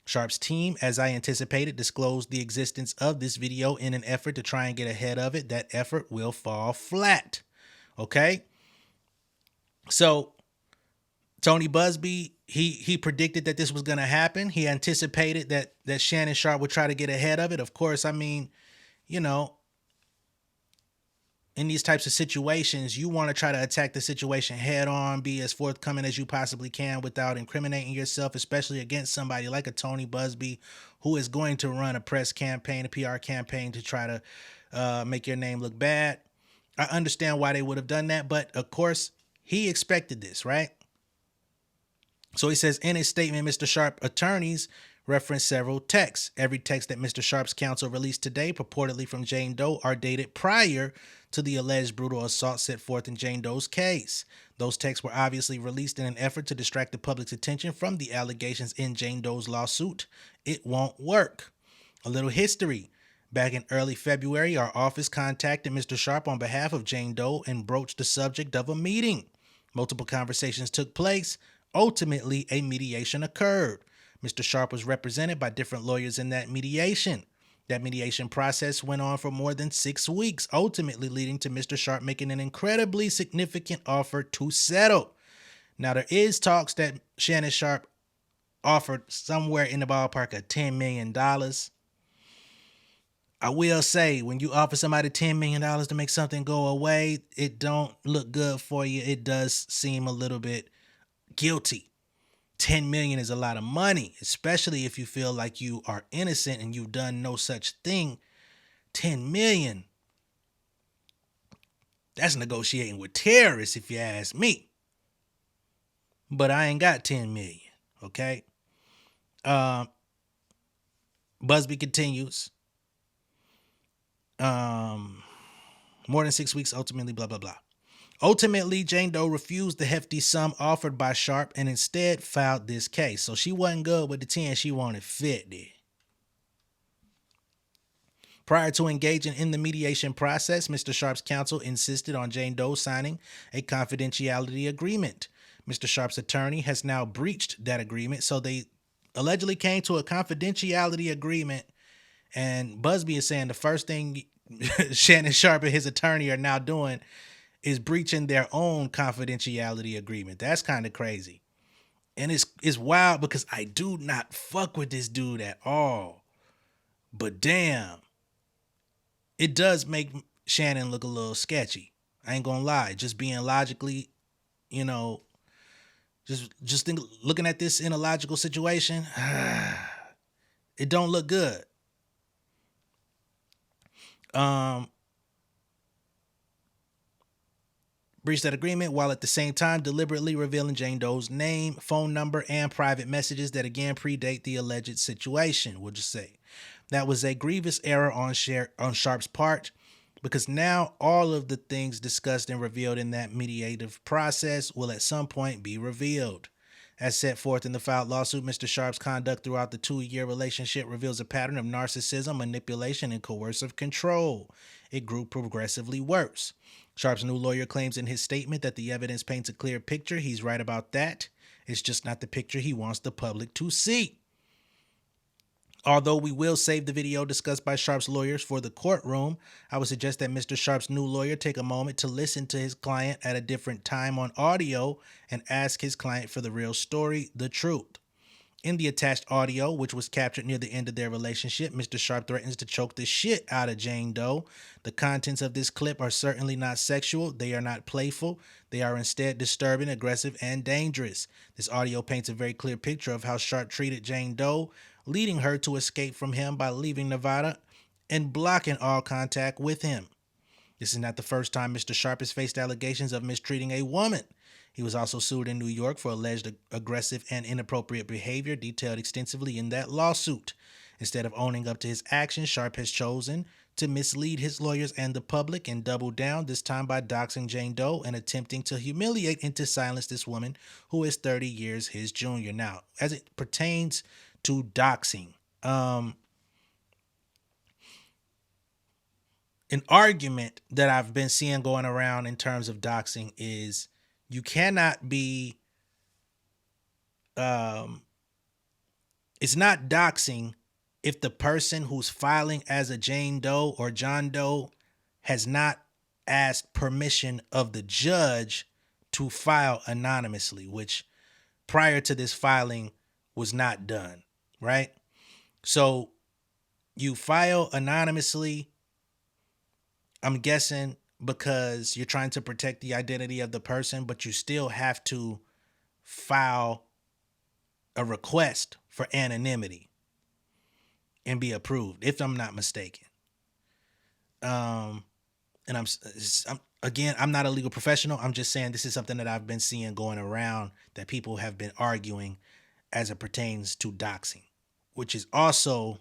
Sharpe's team, as I anticipated, disclosed the existence of this video in an effort to try and get ahead of it. That effort will fall flat. Okay? So, Tony Busby, he predicted that this was going to happen. He anticipated that Shannon Sharpe would try to get ahead of it. Of course, I mean, you know, in these types of situations, you want to try to attack the situation head on, be as forthcoming as you possibly can without incriminating yourself, especially against somebody like a Tony Busby, who is going to run a press campaign, a PR campaign to try to make your name look bad. I understand why they would have done that, but of course, he expected this, right? So he says in his statement, Mr. Sharpe attorneys reference several texts. Every text that Mr. Sharpe's counsel released today, purportedly from Jane Doe, are dated prior to the alleged brutal assault set forth in Jane Doe's case. Those texts were obviously released in an effort to distract the public's attention from the allegations in Jane Doe's lawsuit. It won't work. A little history. Back in early February, our office contacted Mr. Sharpe on behalf of Jane Doe and broached the subject of a meeting. Multiple conversations took place. Ultimately, a mediation occurred. Mr. Sharpe was represented by different lawyers in that mediation. That mediation process went on for more than 6 weeks, ultimately leading to Mr. Sharpe making an incredibly significant offer to settle. Now, there is talks that Shannon Sharpe offered somewhere in the ballpark of $10 million. I will say, when you offer somebody $10 million to make something go away, it don't look good for you. It does seem a little bit guilty. 10 million is a lot of money, especially if you feel like you are innocent and you've done no such thing. 10 million. That's negotiating with terrorists, if you ask me. But I ain't got 10 million. Okay. Busby continues. More than 6 weeks, ultimately, blah, blah, blah. Ultimately, Jane Doe refused the hefty sum offered by Sharpe and instead filed this case. So she wasn't good with the 10, she wanted 50. Prior to engaging in the mediation process, Mr. Sharpe's counsel insisted on Jane Doe signing a confidentiality agreement. Mr. Sharpe's attorney has now breached that agreement, so they allegedly came to a confidentiality agreement, and Busby is saying the first thing Shannon Sharpe and his attorney are now doing is breaching their own confidentiality agreement. That's kind of crazy. And it's wild because I do not fuck with this dude at all. But damn, it does make Shannon look a little sketchy. I ain't gonna lie. Just being logically, you know, just think, looking at this in a logical situation, it don't look good. Breached that agreement while at the same time deliberately revealing Jane Doe's name, phone number, and private messages that again predate the alleged situation. We'll just say that was a grievous error on Sharpe's part, because now all of the things discussed and revealed in that mediative process will at some point be revealed. As set forth in the filed lawsuit, Mr. Sharpe's conduct throughout the 2-year relationship reveals a pattern of narcissism, manipulation, and coercive control. It grew progressively worse. Sharpe's new lawyer claims in his statement that the evidence paints a clear picture. He's right about that. It's just not the picture he wants the public to see. Although we will save the video discussed by Sharpe's lawyers for the courtroom, I would suggest that Mr. Sharpe's new lawyer take a moment to listen to his client at a different time on audio and ask his client for the real story, the truth. In the attached audio, which was captured near the end of their relationship, Mr. Sharpe threatens to choke the shit out of Jane Doe. The contents of this clip are certainly not sexual. They are not playful. They are instead disturbing, aggressive, and dangerous. This audio paints a very clear picture of how Sharpe treated Jane Doe, leading her to escape from him by leaving Nevada and blocking all contact with him. This is not the first time Mr. Sharpe has faced allegations of mistreating a woman. He was also sued in New York for alleged aggressive and inappropriate behavior, detailed extensively in that lawsuit. Instead of owning up to his actions, Sharpe has chosen to mislead his lawyers and the public and double down, this time by doxing Jane Doe and attempting to humiliate and to silence this woman who is 30 years his junior. Now, as it pertains to doxing, an argument that I've been seeing going around in terms of doxing is you cannot be, it's not doxing if the person who's filing as a Jane Doe or John Doe has not asked permission of the judge to file anonymously, which prior to this filing was not done, right? So you file anonymously, I'm guessing because you're trying to protect the identity of the person, but you still have to file a request for anonymity and be approved, if I'm not mistaken. And I'm not a legal professional. I'm just saying this is something that I've been seeing going around that people have been arguing as it pertains to doxing, which is also,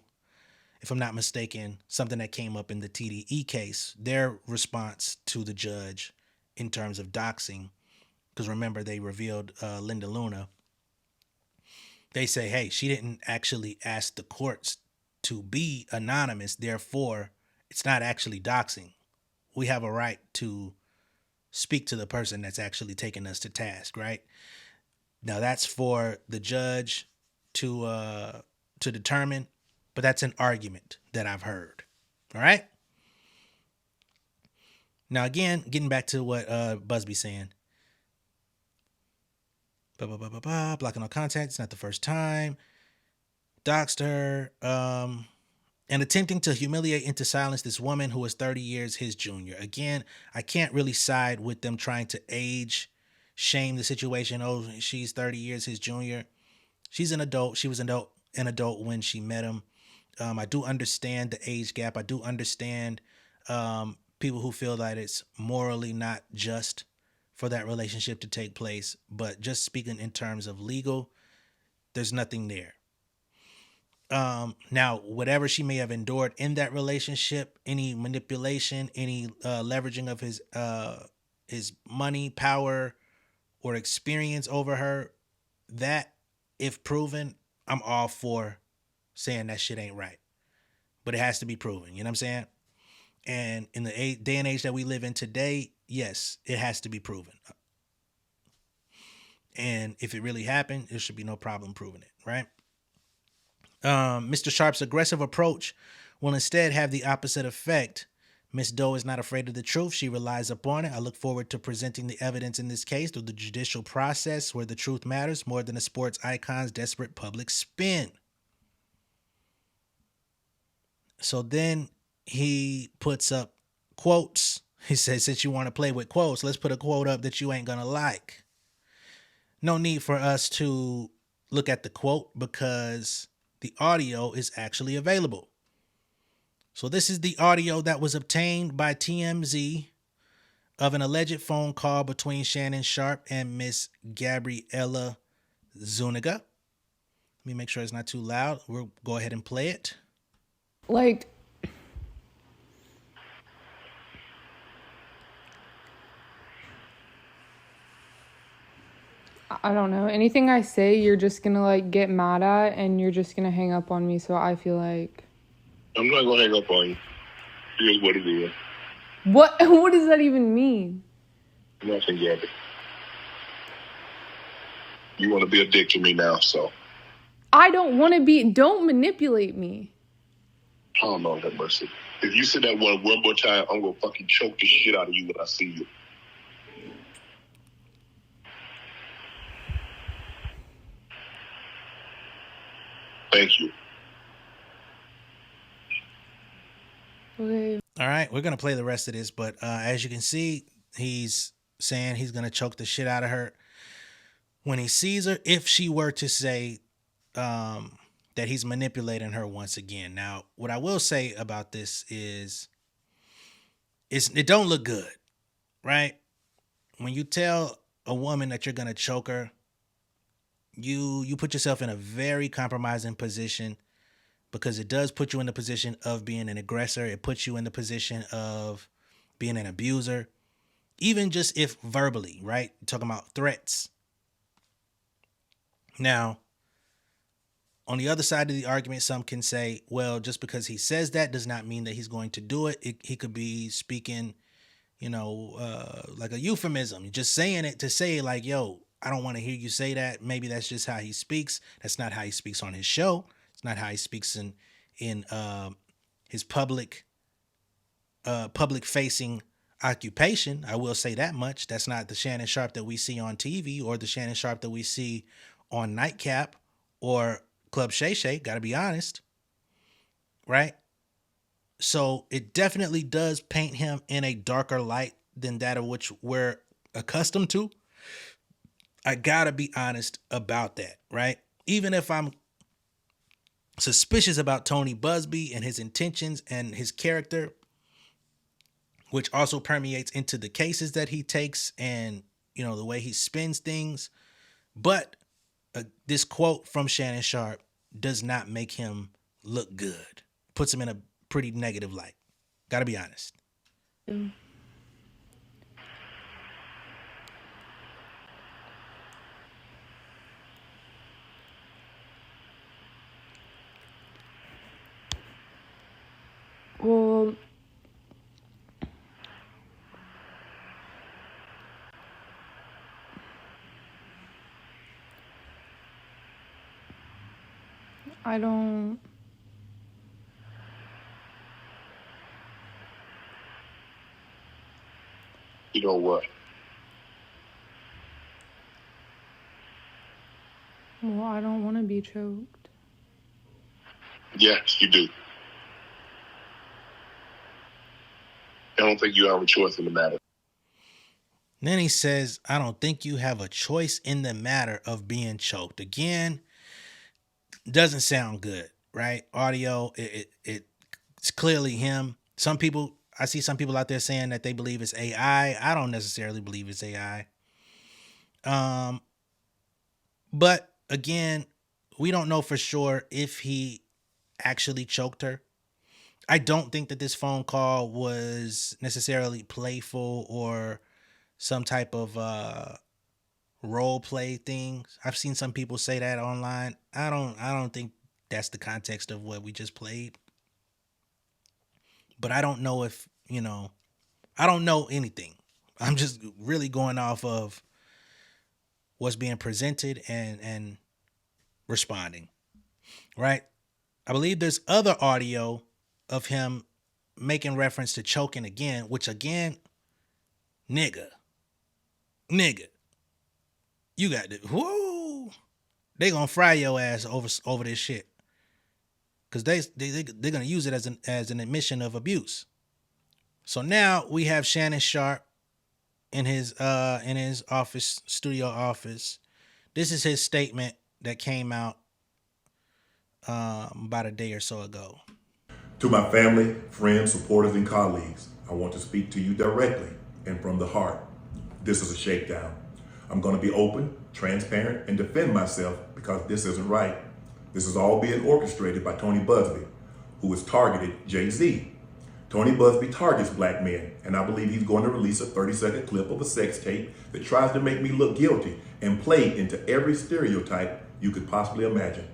if I'm not mistaken, something that came up in the TDE case, their response to the judge in terms of doxing, because remember they revealed Linda Luna. They say, hey, she didn't actually ask the courts to be anonymous, therefore it's not actually doxing. We have a right to speak to the person that's actually taking us to task, right? Now that's for the judge to determine, but that's an argument that I've heard. All right. Now again, getting back to what Busby's saying. Blocking all contact. It's not the first time. Doxed her. And attempting to humiliate and to silence this woman who is 30 years his junior. Again, I can't really side with them trying to age shame the situation. Oh, she's 30 years his junior. She's an adult. She was an adult when she met him. I do understand the age gap. I do understand people who feel that it's morally not just for that relationship to take place. But just speaking in terms of legal, there's nothing there. Now, whatever she may have endured in that relationship, any manipulation, any leveraging of his money, power, or experience over her, that, if proven, I'm all for saying that shit ain't right. But it has to be proven, you know what I'm saying? And in the day and age that we live in today, yes, it has to be proven. And if it really happened, there should be no problem proving it, right? Mr. Sharpe's aggressive approach will instead have the opposite effect. Miss Doe is not afraid of the truth. She relies upon it. I look forward to presenting the evidence in this case through the judicial process where the truth matters more than a sports icon's desperate public spin. So then he puts up quotes. He says, since you want to play with quotes, let's put a quote up that you ain't going to like. No need for us to look at the quote because the audio is actually available. So this is the audio that was obtained by TMZ of an alleged phone call between Shannon Sharpe and Miss Gabriella Zuniga. Let me make sure it's not too loud. We'll go ahead and play it. Like, I don't know. Anything I say, you're just gonna like get mad at, and you're just gonna hang up on me. So I feel like I'm not gonna hang up on you. Here's what it is. what? What does that even mean? Nothing, Gabby. You want to be a dick to me now, so. I don't want to be. Don't manipulate me. Oh, Lord have mercy. If you say that one more time, I'm gonna fucking choke the shit out of you when I see you. Thank you. Okay. All right, we're gonna play the rest of this, but as you can see, he's saying he's gonna choke the shit out of her when he sees her. If she were to say that he's manipulating her once again. Now, what I will say about this is, it don't look good, right? When you tell a woman that you're gonna choke her, you put yourself in a very compromising position, because it does put you in the position of being an aggressor. It puts you in the position of being an abuser, even just if verbally, right? You're talking about threats. Now, on the other side of the argument, some can say, well, just because he says that does not mean that he's going to do it. He could be speaking, like a euphemism, just saying it to say, like, yo, I don't want to hear you say that. Maybe that's just how he speaks. That's not how he speaks on his show. It's not how he speaks in his public facing occupation. I will say that much. That's not the Shannon Sharpe that we see on TV, or the Shannon Sharpe that we see on Nightcap or Club Shay Shay. Got to be honest, right? So it definitely does paint him in a darker light than that of which we're accustomed to. I gotta be honest about that, right? Even if I'm suspicious about Tony Busby and his intentions and his character, which also permeates into the cases that he takes and, the way he spins things. But this quote from Shannon Sharpe does not make him look good. Puts him in a pretty negative light. Gotta be honest. Well, I don't. You know what? Well, I don't want to be choked. Yes, you do. I don't think you have a choice in the matter. Then he says, I don't think you have a choice in the matter of being choked. Again, doesn't sound good, right? Audio, it's clearly him. I see some people out there saying that they believe it's AI. I don't necessarily believe it's AI. But again, we don't know for sure if he actually choked her. I don't think that this phone call was necessarily playful or some type of role play thing. I've seen some people say that online. I don't think that's the context of what we just played. But I don't know if, I don't know anything. I'm just really going off of what's being presented and responding, right? I believe there's other audio of him making reference to choking again, which again, nigga, you got to, whoo, they gonna fry your ass over this shit, because they're gonna use it as an admission of abuse. So now we have Shannon Sharpe in his studio office. This is his statement that came out about a day or so ago. To my family, friends, supporters, and colleagues, I want to speak to you directly and from the heart. This is a shakedown. I'm going to be open, transparent, and defend myself because this isn't right. This is all being orchestrated by Tony Busby, who has targeted Jay-Z. Tony Busby targets black men, and I believe he's going to release a 30-second clip of a sex tape that tries to make me look guilty and play into every stereotype you could possibly imagine.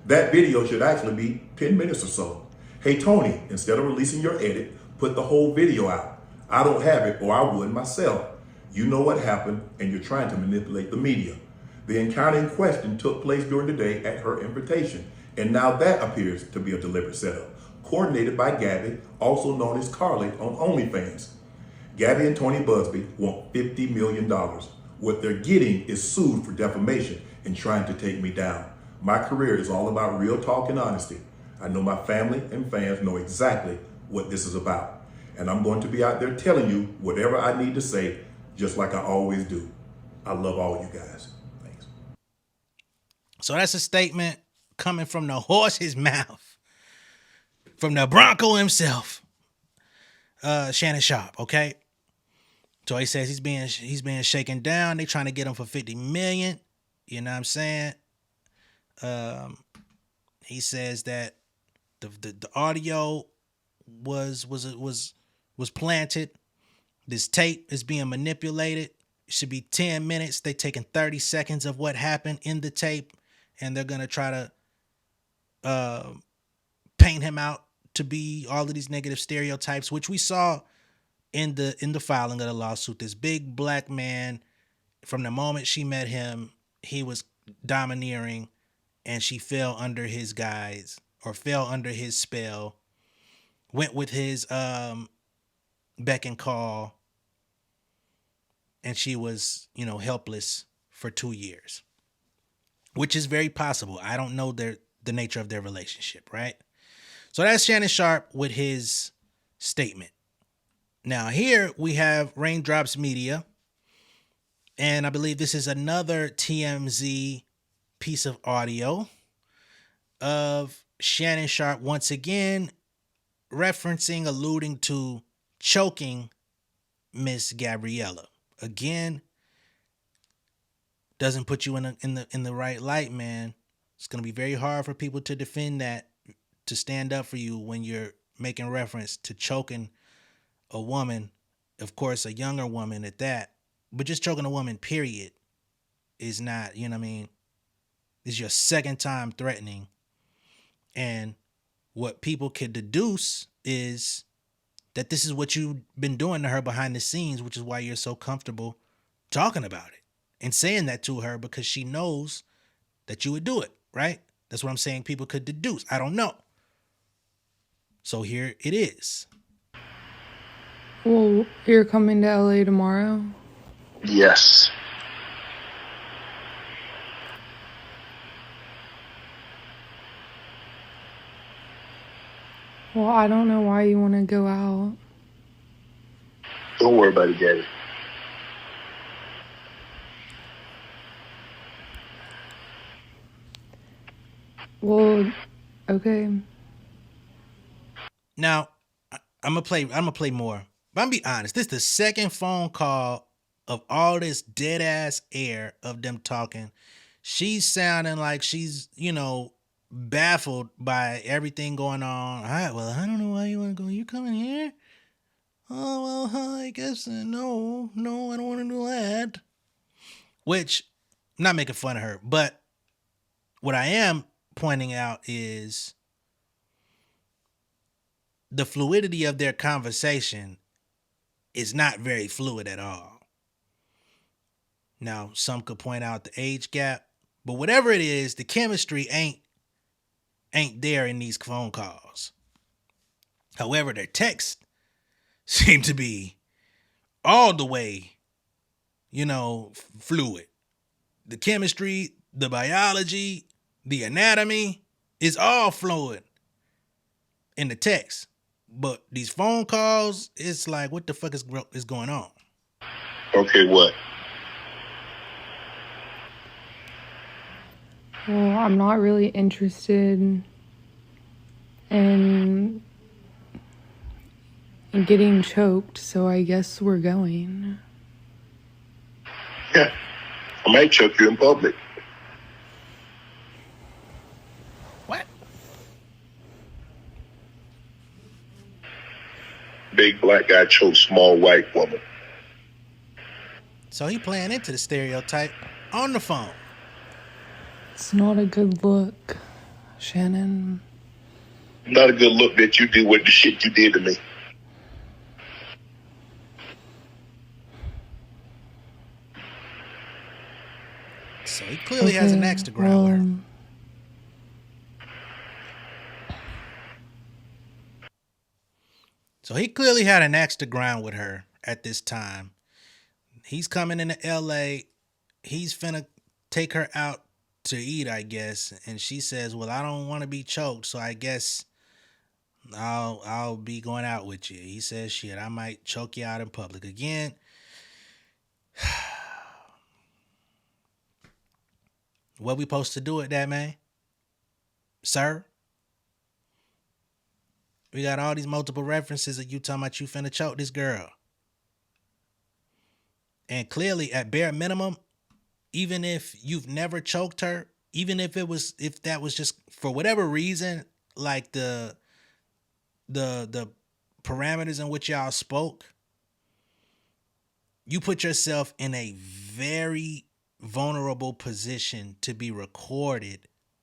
That video should actually be 10 minutes or so. Hey Tony, instead of releasing your edit, put the whole video out. I don't have it, or I would myself. You know what happened, and you're trying to manipulate the media. The encounter in question took place during the day at her invitation, and now that appears to be a deliberate setup, coordinated by Gabby, also known as Carly on OnlyFans. Gabby and Tony Busby want $50 million. What they're getting is sued for defamation and trying to take me down. My career is all about real talk and honesty. I know my family and fans know exactly what this is about. And I'm going to be out there telling you whatever I need to say, just like I always do. I love all you guys. Thanks. So that's a statement coming from the horse's mouth, from the Bronco himself, Shannon Sharpe. Okay, so he says he's being shaken down. They trying to get him for $50 million. You know what I'm saying? He says that the audio was planted. This tape is being manipulated. It should be 10 minutes. They taking 30 seconds of what happened in the tape, and they're gonna try to paint him out to be all of these negative stereotypes, which we saw in the filing of the lawsuit. This big black man, from the moment she met him, he was domineering, and she fell under his guise, or fell under his spell, went with his beck and call, and she was, helpless for 2 years, which is very possible. I don't know the nature of their relationship, right? So that's Shannon Sharpe with his statement. Now here we have Raindrops Media, and I believe this is another TMZ piece of audio of Shannon Sharpe once again referencing, alluding to choking Miss Gabriella. Again, doesn't put you in the right light, man. It's gonna be very hard for people to defend that, to stand up for you when you're making reference to choking a woman, of course, a younger woman at that. But just choking a woman, period, is not, you know what I mean? It's your second time threatening. And what people could deduce is that this is what you've been doing to her behind the scenes, which is why you're so comfortable talking about it and saying that to her, because she knows that you would do it, right? That's what I'm saying. People could deduce. I don't know. So here it is. Well, you're coming to LA tomorrow? Yes. Well, I don't know why you want to go out. Don't worry about it, Gabby. Well, okay. Now, I'm gonna play more. But I'm gonna be honest, this is the second phone call of all this dead ass air of them talking. She's sounding like she's, baffled by everything going on. All right, well, I don't know why you want to go. You coming here? Oh, well, I guess no, I don't want to do that. Which, I'm not making fun of her, but what I am pointing out is the fluidity of their conversation is not very fluid at all. Now, some could point out the age gap, but whatever it is, the chemistry ain't there in these phone calls. However, their texts seem to be all the way, fluid. The chemistry, the biology, the anatomy is all fluid in the text. But these phone calls, it's like, what the fuck is going on? Okay, what? Well, I'm not really interested in getting choked, so I guess we're going. Yeah. I might choke you in public. What? black guy choke small white woman. So he playing into the stereotype on the phone. It's not a good look, Shannon. Not a good look that you did with the shit you did to me. So he clearly has an axe to grind with her. So he clearly had an axe to grind with her at this time. He's coming into LA. He's finna take her out to eat, I guess. And she says, well, I don't want to be choked, so I guess I'll be going out with you. He says, shit, I might choke you out in public again. What we supposed to do with that, man? Sir? We got all these multiple references of you talking about you finna choke this girl. And clearly, at bare minimum, even if you've never choked her, even if that was just for whatever reason, like the parameters in which y'all spoke, you put yourself in a very vulnerable position to be recorded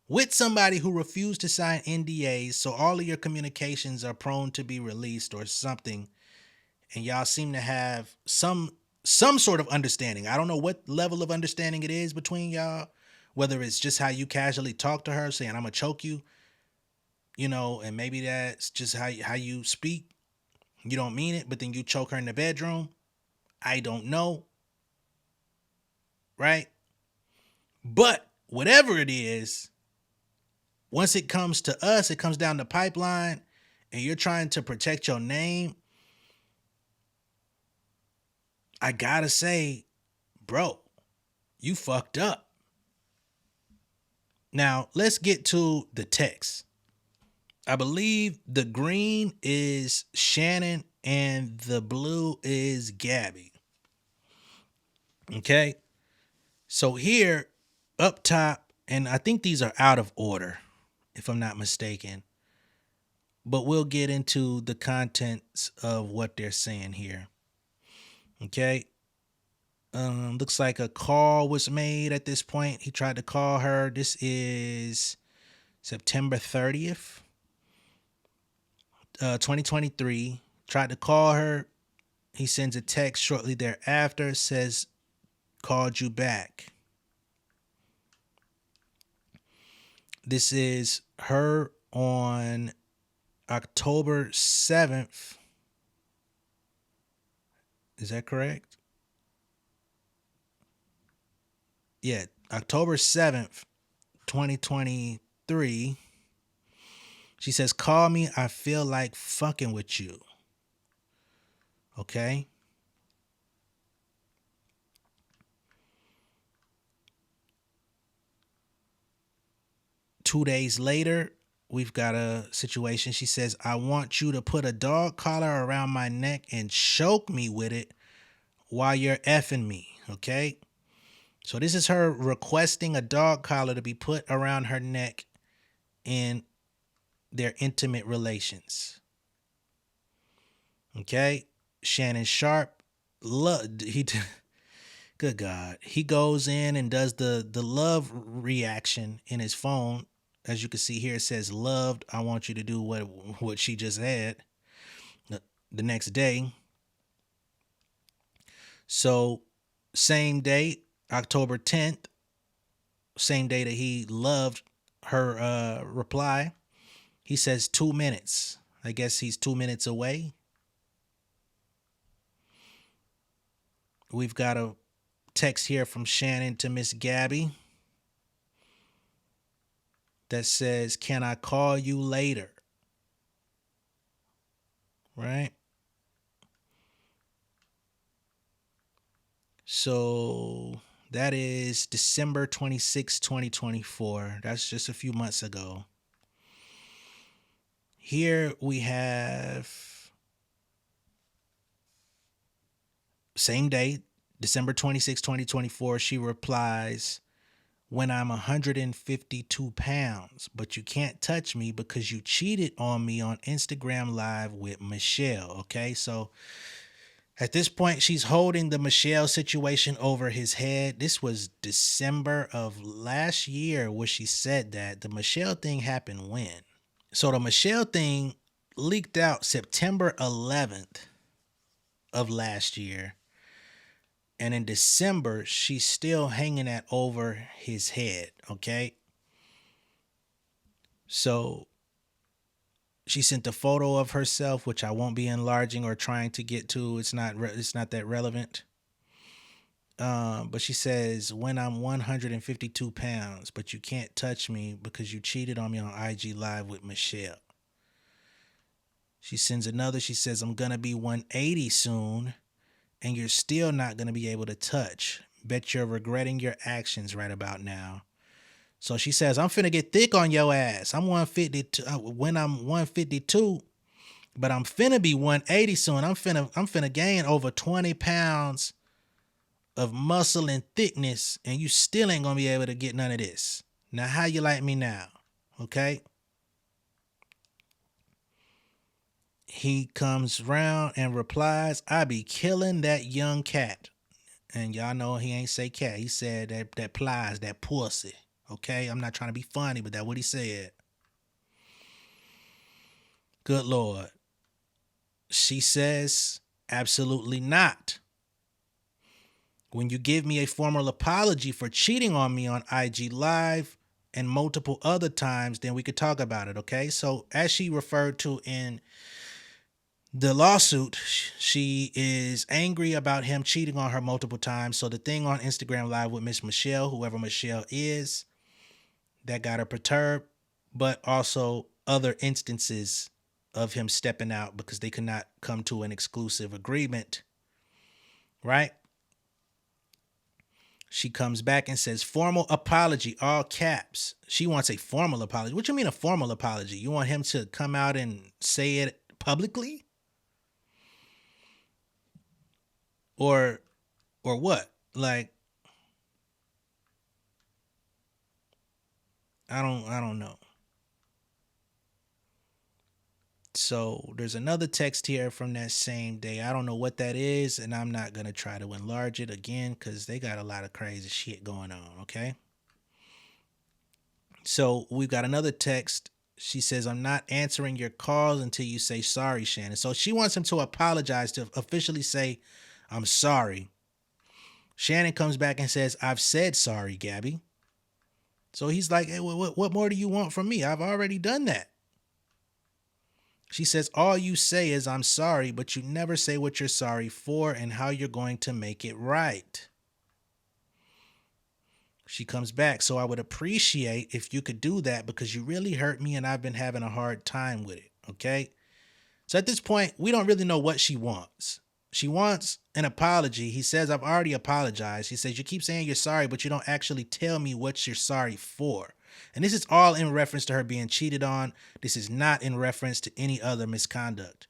with somebody who refused to sign NDAs, so all of your communications are prone to be released or something, and y'all seem to have some sort of understanding. I don't know what level of understanding it is between y'all, whether it's just how you casually talk to her saying, I'm gonna choke you, and maybe that's just how you speak. You don't mean it, but then you choke her in the bedroom. I don't know. Right? But whatever it is, once it comes to us, it comes down the pipeline and you're trying to protect your name. I gotta say, bro, you fucked up. Now, let's get to the text. I believe the green is Shannon and the blue is Gabby. Okay? So here, up top, and I think these are out of order, if I'm not mistaken. But we'll get into the contents of what they're saying here. Okay? Looks like a call was made at this point. He tried to call her. This is September 30th, 2023. Tried to call her. He sends a text shortly thereafter, says, called you back. This is her on October 7th. Is that correct? Yeah, October 7th, 2023. She says, call me. I feel like fucking with you. Okay. Two days later, we've got a situation. She says, I want you to put a dog collar around my neck and choke me with it while you're effing me. Okay. So this is her requesting a dog collar to be put around her neck in their intimate relations. Okay. Shannon Sharpe, good God. He goes in and does the love reaction in his phone. As you can see here, it says loved. I want you to do what she just had the next day. So same day, October 10th, same day that he loved her reply, he says 2 minutes. I guess he's 2 minutes away. We've got a text here from Shannon to Miss Gabby that says, can I call you later? Right? So that is December 26, 2024. That's just a few months ago. Here we have same day, December 26, 2024. She replies when I'm 152 pounds, but you can't touch me because you cheated on me on Instagram Live with Michelle. Okay, so at this point, she's holding the Michelle situation over his head. This was December of last year where she said that. The Michelle thing happened when? So the Michelle thing leaked out September 11th of last year. And in December, she's still hanging that over his head, okay? So she sent a photo of herself, which I won't be enlarging or trying to get to. It's not that relevant. But she says, when I'm 152 pounds, but you can't touch me because you cheated on me on IG Live with Michelle. She sends another. She says, I'm going to be 180 soon, and you're still not going to be able to touch. Bet you're regretting your actions right about now. So she says, I'm finna get thick on your ass. I'm 152 when I'm 152, but I'm finna be 180 soon. I'm finna gain over 20 pounds of muscle and thickness, and you still ain't gonna be able to get none of this. Now, how you like me now? Okay. He comes round and replies, I be killing that young cat. And y'all know he ain't say cat. He said that plies, that pussy. Okay, I'm not trying to be funny, but that's what he said. Good Lord. She says, absolutely not. When you give me a formal apology for cheating on me on IG Live and multiple other times, then we could talk about it, okay? So as she referred to in the lawsuit, she is angry about him cheating on her multiple times. So the thing on Instagram Live with Miss Michelle, whoever Michelle is, that got her perturbed, but also other instances of him stepping out because they could not come to an exclusive agreement, right? She comes back and says, formal apology, all caps. She wants a formal apology. What you mean a formal apology? You want him to come out and say it publicly? Or what? Like, I don't know. So there's another text here from that same day. I don't know what that is, and I'm not going to try to enlarge it again because they got a lot of crazy shit going on, okay? So we've got another text. She says, I'm not answering your calls until you say sorry, Shannon. So she wants him to apologize, to officially say, I'm sorry. Shannon comes back and says, I've said sorry, Gabby. So he's like, hey, what more do you want from me? I've already done that. She says, all you say is I'm sorry, but you never say what you're sorry for and how you're going to make it right. She comes back, so I would appreciate if you could do that because you really hurt me and I've been having a hard time with it, okay? So at this point, we don't really know what she wants. She wants an apology. He says, I've already apologized. He says, you keep saying you're sorry, but you don't actually tell me what you're sorry for. And this is all in reference to her being cheated on. This is not in reference to any other misconduct.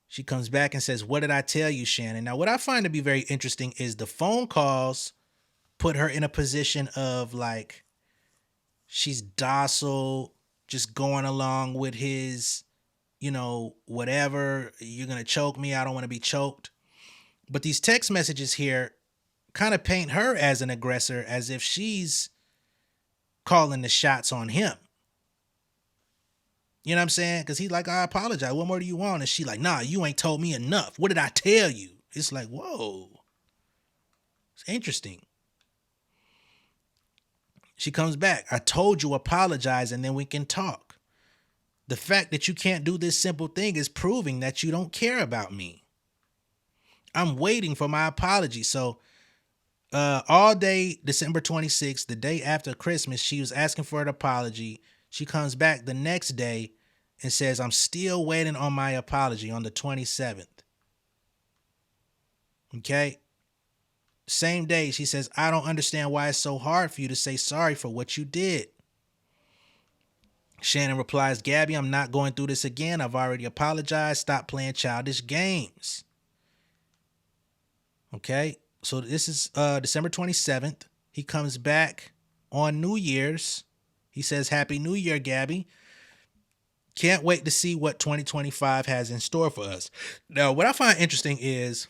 She comes back and says, what did I tell you, Shannon? Now, what I find to be very interesting is the phone calls put her in a position of like, she's docile, just going along with his, whatever, you're going to choke me, I don't want to be choked. But these text messages here kind of paint her as an aggressor, as if she's calling the shots on him. You know what I'm saying? Because he's like, I apologize. What more do you want? And she like, nah, you ain't told me enough. What did I tell you? It's like, whoa. It's interesting. She comes back. I told you apologize and then we can talk. The fact that you can't do this simple thing is proving that you don't care about me. I'm waiting for my apology. So all day, December 26th, the day after Christmas, she was asking for an apology. She comes back the next day and says, I'm still waiting on my apology on the 27th. Okay. Same day, she says, I don't understand why it's so hard for you to say sorry for what you did. Shannon replies, Gabby, I'm not going through this again. I've already apologized. Stop playing childish games. Okay. So this is December 27th. He comes back on New Year's. He says, Happy New Year, Gabby. Can't wait to see what 2025 has in store for us. Now, what I find interesting is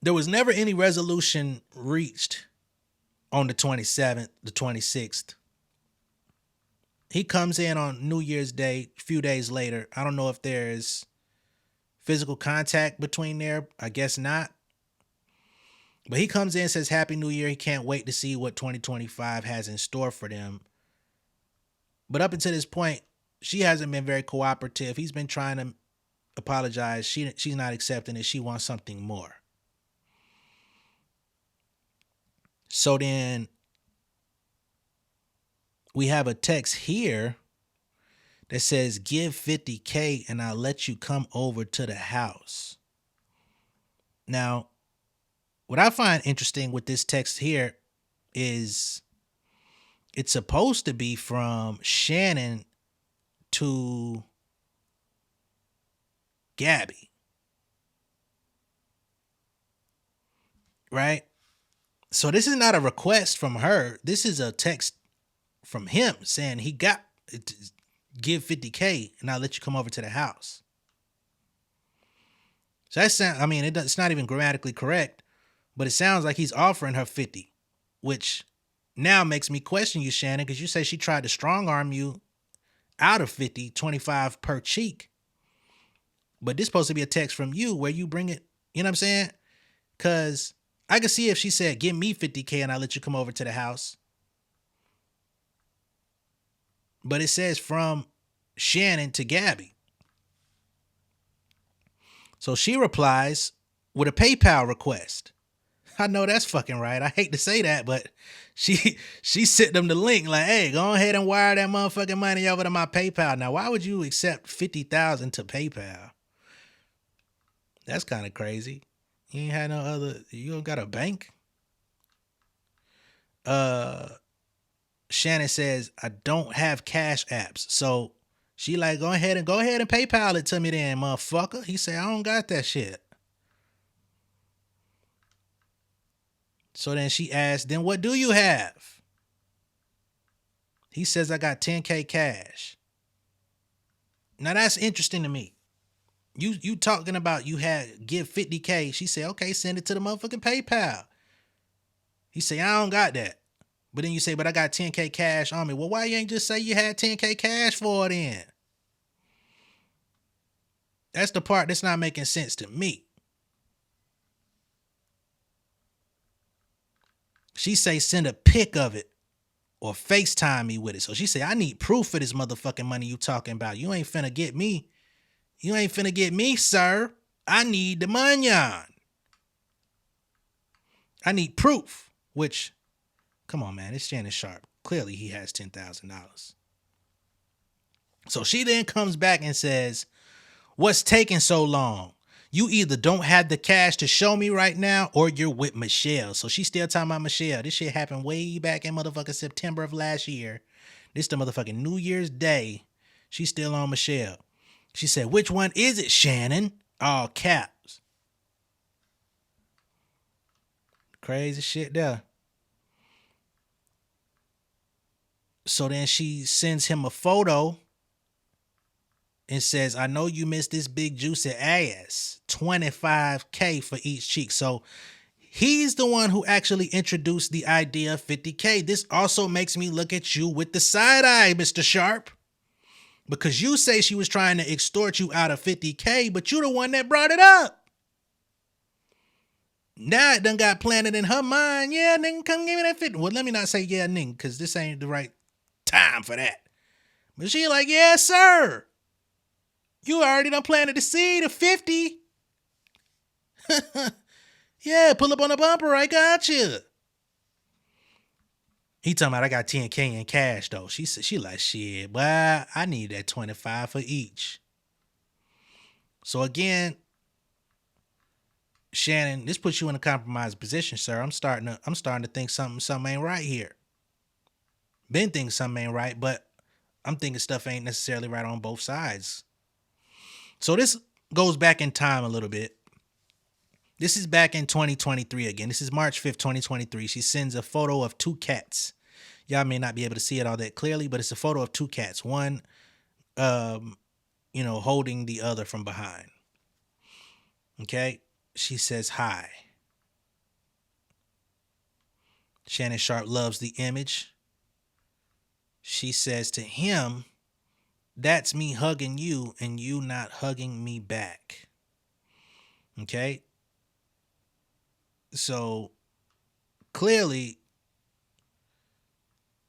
there was never any resolution reached on the 27th, the 26th. He comes in on New Year's Day, a few days later. I don't know if there's physical contact between there. I guess not. But he comes in and says, Happy New Year. He can't wait to see what 2025 has in store for them. But up until this point, she hasn't been very cooperative. He's been trying to apologize. She's not accepting it. She wants something more. So then we have a text here that says, give 50K and I'll let you come over to the house. Now, what I find interesting with this text here is it's supposed to be from Shannon to Gabby. Right? So this is not a request from her. This is a text from him saying he got give 50K and I'll let you come over to the house. So that sound, I mean, it's not even grammatically correct, but it sounds like he's offering her 50, which now makes me question you, Shannon, because you say she tried to strong arm you out of 50, 25 per cheek. But this is supposed to be a text from you where you bring it, you know what I'm saying? Because I could see if she said, give me 50K and I'll let you come over to the house. But it says from Shannon to Gabby. So she replies with a PayPal request. I know that's fucking right. I hate to say that, but she sent them the link like, hey, go ahead and wire that motherfucking money over to my PayPal. Now, why would you accept $50,000 to PayPal? That's kind of crazy. You ain't had no other, you don't got a bank? Shannon says, I don't have cash apps. So she like, go ahead and PayPal it to me then, motherfucker. He said, I don't got that shit. So then she asked, then what do you have? He says, I got 10K cash. Now that's interesting to me. You talking about you had give 50K. She said, okay, send it to the motherfucking PayPal. He said, I don't got that. But then you say, but I got 10K cash on me. Well, why you ain't just say you had 10K cash for it then? That's the part that's not making sense to me. She say, send a pic of it or FaceTime me with it. So she say, I need proof for this motherfucking money you talking about. You ain't finna get me. You ain't finna get me, sir. I need the money on. I need proof, which, come on, man, it's Shannon Sharpe. Clearly he has $10,000. So she then comes back and says, what's taking so long? You either don't have the cash to show me right now or you're with Michelle. So she's still talking about Michelle. This shit happened way back in motherfucking September of last year. This the motherfucking New Year's Day. She's still on Michelle. She said, which one is it, Shannon? All caps. Crazy shit there. So then she sends him a photo and says, I know you missed this big juicy ass. 25K for each cheek. So he's the one who actually introduced the idea of 50K. This also makes me look at you with the side eye, Mr. Sharpe. Because you say she was trying to extort you out of 50K, but you're the one that brought it up. Now it done got planted in her mind. Yeah, nigga, come give me that 50. Well, let me not say yeah, nigga, because this ain't the right time for that. But she like, yeah, sir. You already done planted the seed of 50. Yeah, pull up on the bumper. I got you. He talking about I got 10K in cash though. She like, shit, boy, I need that 25 for each. So again, Shannon, this puts you in a compromised position, sir. I'm starting to think something ain't right here. Been thinking something ain't right, but I'm thinking stuff ain't necessarily right on both sides. So this goes back in time a little bit. This is back in 2023 again. This is March 5th, 2023. She sends a photo of two cats. Y'all may not be able to see it all that clearly, but it's a photo of two cats. One, holding the other from behind. Okay? She says hi. Shannon Sharpe loves the image. She says to him, "That's me hugging you and you not hugging me back." Okay? So clearly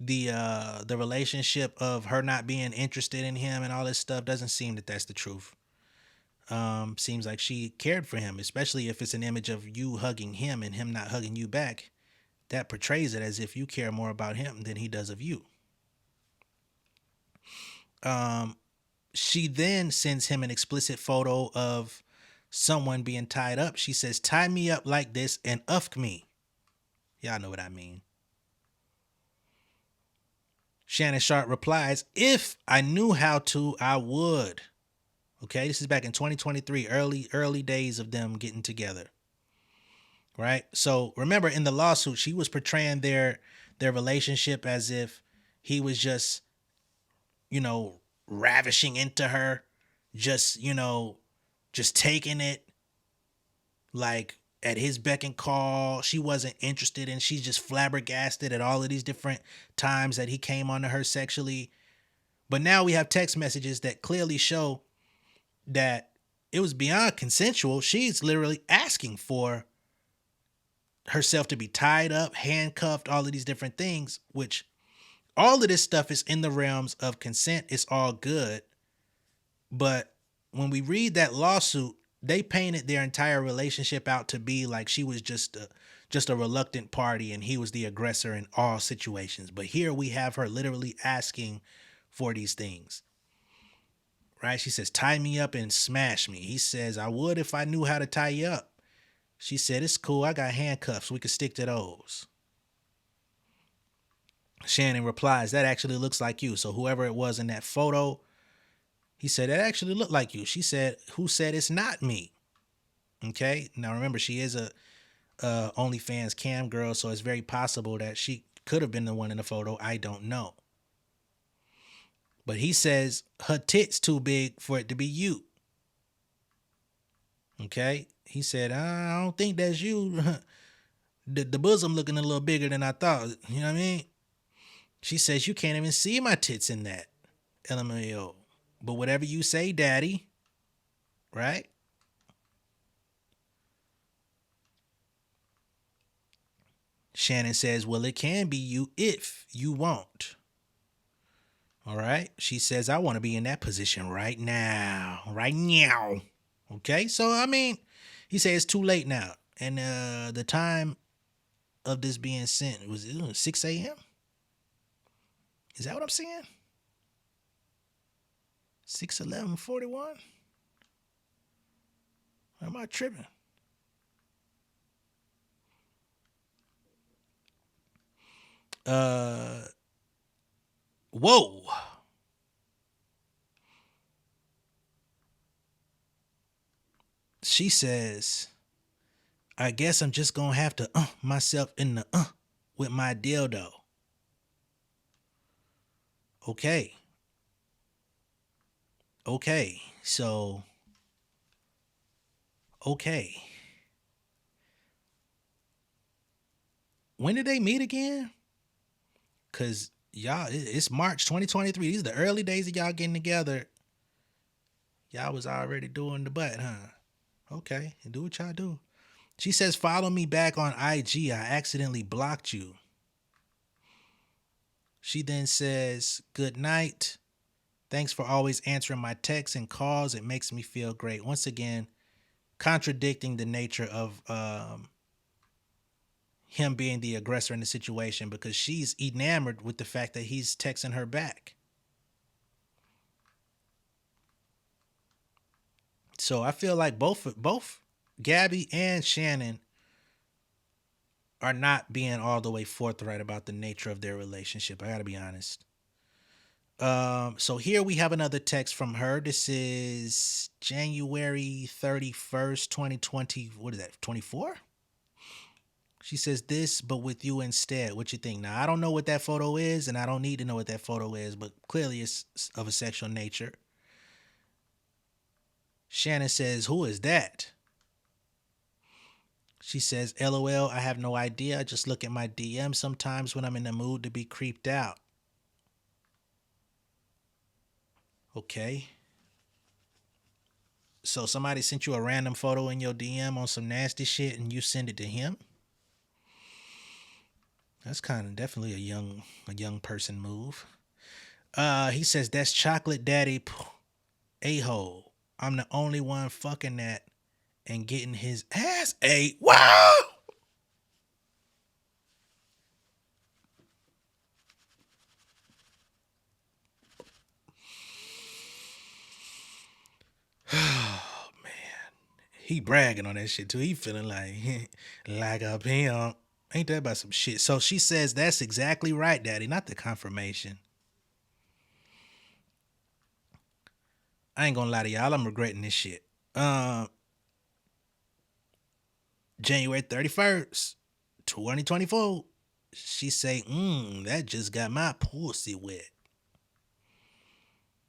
the relationship of her not being interested in him and all this stuff doesn't seem that that's the truth. Seems like she cared for him, especially if it's an image of you hugging him and him not hugging you back. That portrays it as if you care more about him than he does of you. She then sends him an explicit photo of someone being tied up. She says, "Tie me up like this and ufk me." Y'all know what I mean. Shannon Sharpe replies, "If I knew how to, I would." Okay, this is back in 2023, early days of them getting together. Right? So remember, in the lawsuit, she was portraying their relationship as if he was just, ravishing into her, just, just taking it like at his beck and call. She wasn't interested in, she's just flabbergasted at all of these different times that he came onto her sexually. But now we have text messages that clearly show that it was beyond consensual. She's literally asking for herself to be tied up, handcuffed, all of these different things, which all of this stuff is in the realms of consent. It's all good. But when we read that lawsuit, they painted their entire relationship out to be like she was just a reluctant party and he was the aggressor in all situations. But here we have her literally asking for these things. Right? She says, "Tie me up and smash me." He says, "I would if I knew how to tie you up." She said, "It's cool. I got handcuffs. We could stick to those." Shannon replies, "That actually looks like you." So whoever it was in that photo, he said, "That actually looked like you." She said, "Who said it's not me?" Okay. Now remember, she is a OnlyFans cam girl, so it's very possible that she could have been the one in the photo. I don't know. But he says her tits too big for it to be you. Okay. He said, "I don't think that's you." The bosom looking a little bigger than I thought. You know what I mean? She says, "You can't even see my tits in that." LMAO. But whatever you say, daddy. Right? Shannon says, "Well, it can be you if you want." All right. She says, "I want to be in that position right now. Right now." Okay. So, I mean, he says it's too late now. And the time of this being sent was 6 a.m. Is that what I'm saying? 6/11/41? Am I tripping? Whoa. She says, "I guess I'm just gonna have to myself in the with my dildo." Okay. Okay. So, okay. When did they meet again? Cause y'all, it's March 2023. These are the early days of y'all getting together. Y'all was already doing the butt, huh? Okay, do what y'all do. She says, "Follow me back on IG. I accidentally blocked you." She then says, "Good night. Thanks for always answering my texts and calls. It makes me feel great." Once again, contradicting the nature of him being the aggressor in the situation, because she's enamored with the fact that he's texting her back. So I feel like both Gabby and Shannon are not being all the way forthright about the nature of their relationship. I gotta be honest. So here we have another text from her. This is January 31st, 2020. What is that? 24? She says this, but with you instead. What you think? Now, I don't know what that photo is, and I don't need to know what that photo is, but clearly it's of a sexual nature. Shannon says, who is that? She says, LOL, I have no idea. I just look at my DM sometimes when I'm in the mood to be creeped out. Okay. So somebody sent you a random photo in your DM on some nasty shit and you send it to him? That's kind of definitely a young person move. He says, that's chocolate daddy a-hole. I'm the only one fucking that and getting his ass ate. Wow! Oh, man. He bragging on that shit, too. He feeling like a pimp. Ain't that about some shit? So she says, that's exactly right, daddy. Not the confirmation. I ain't gonna lie to y'all. I'm regretting this shit. January 31st, 2024. She say, that just got my pussy wet.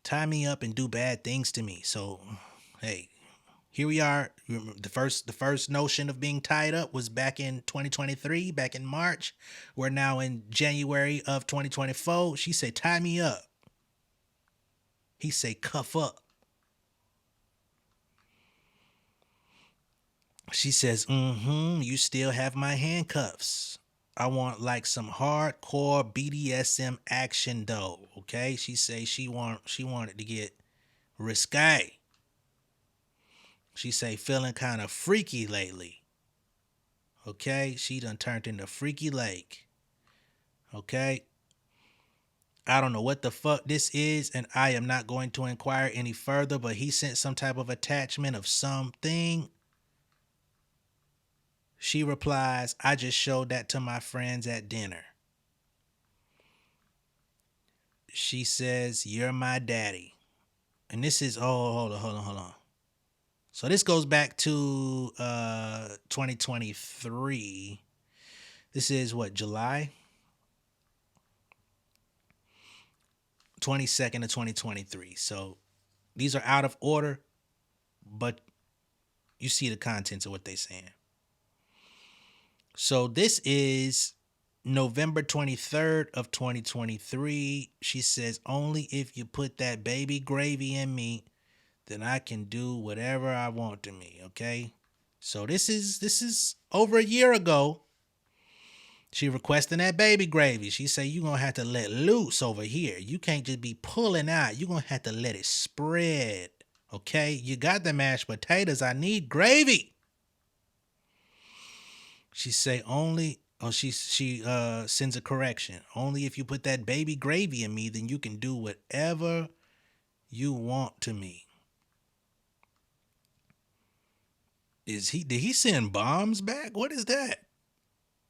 Tie me up and do bad things to me. So, hey, here we are. The first notion of being tied up was back in 2023, back in March. We're now in January of 2024. She say, tie me up. He say, cuff up. She says, you still have my handcuffs. I want like some hardcore BDSM action though. Okay. She say she wanted to get risque. She say feeling kind of freaky lately. Okay. She done turned into Freaky Lake. Okay. I don't know what the fuck this is, and I am not going to inquire any further, but he sent some type of attachment of something. She replies, I just showed that to my friends at dinner. She says, you're my daddy. And this is, hold on. So this goes back to 2023. This is what, July 22nd of 2023. So these are out of order, but you see the contents of what they're saying. So this is November 23rd of 2023. She says, only if you put that baby gravy in me, then I can do whatever I want to me, okay? So this is over a year ago. She requesting that baby gravy. She say, you're going to have to let loose over here. You can't just be pulling out. You're going to have to let it spread, okay? You got the mashed potatoes. I need gravy. She say she sends a correction. Only if you put that baby gravy in me, then you can do whatever you want to me. Did he send bombs back? What is that?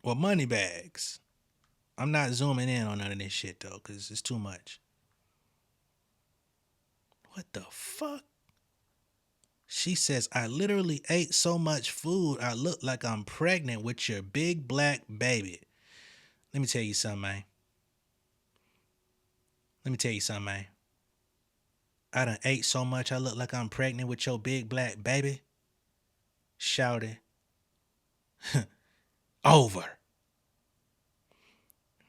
Well, money bags. I'm not zooming in on none of this shit though, because it's too much. What the fuck? She says, I literally ate so much food, I look like I'm pregnant with your big black baby. Let me tell you something, man. I done ate so much, I look like I'm pregnant with your big black baby. Shouted. Over.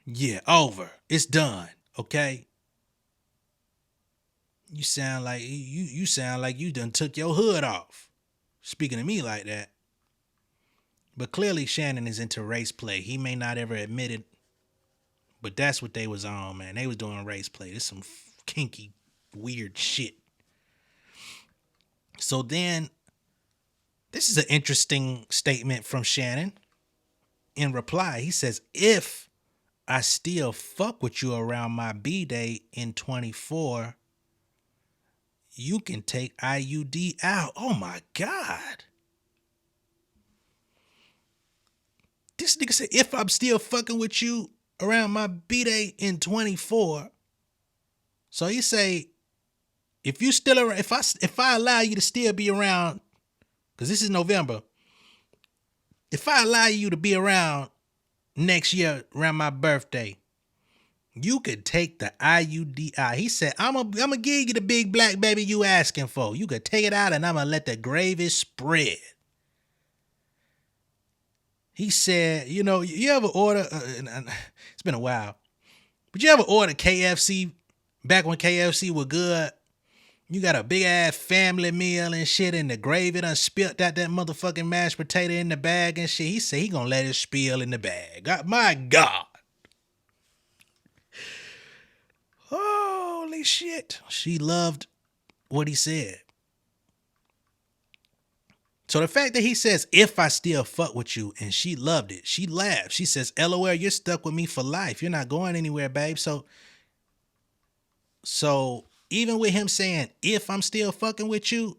Yeah, over. It's done. Okay? You sound like you done took your hood off. Speaking to me like that. But clearly Shannon is into race play. He may not ever admit it, but that's what they was on, man. They was doing race play. This some kinky, weird shit. So then, this is an interesting statement from Shannon. In reply, he says, if I still fuck with you around my B-day in 24, you can take IUD out. Oh my God. This nigga said, if I'm still fucking with you around my B-day in 24, So he say, if you still around, if I allow you to still be around, because this is November, if I allow you to be around next year around my birthday, you could take the IUD out. He said, I'm gonna give you the big black baby you asking for. You could take it out and I'm gonna let the gravy spread. He said, you know, you ever order, it's been a while, but you ever order KFC back when KFC was good? You got a big ass family meal and shit, and the gravy done spilt out that motherfucking mashed potato in the bag and shit. He said he gonna let it spill in the bag. My God. Holy shit. She loved what he said. So the fact that he says, if I still fuck with you, and she loved it, she laughed. She says, LOL, you're stuck with me for life. You're not going anywhere, babe. So even with him saying, if I'm still fucking with you,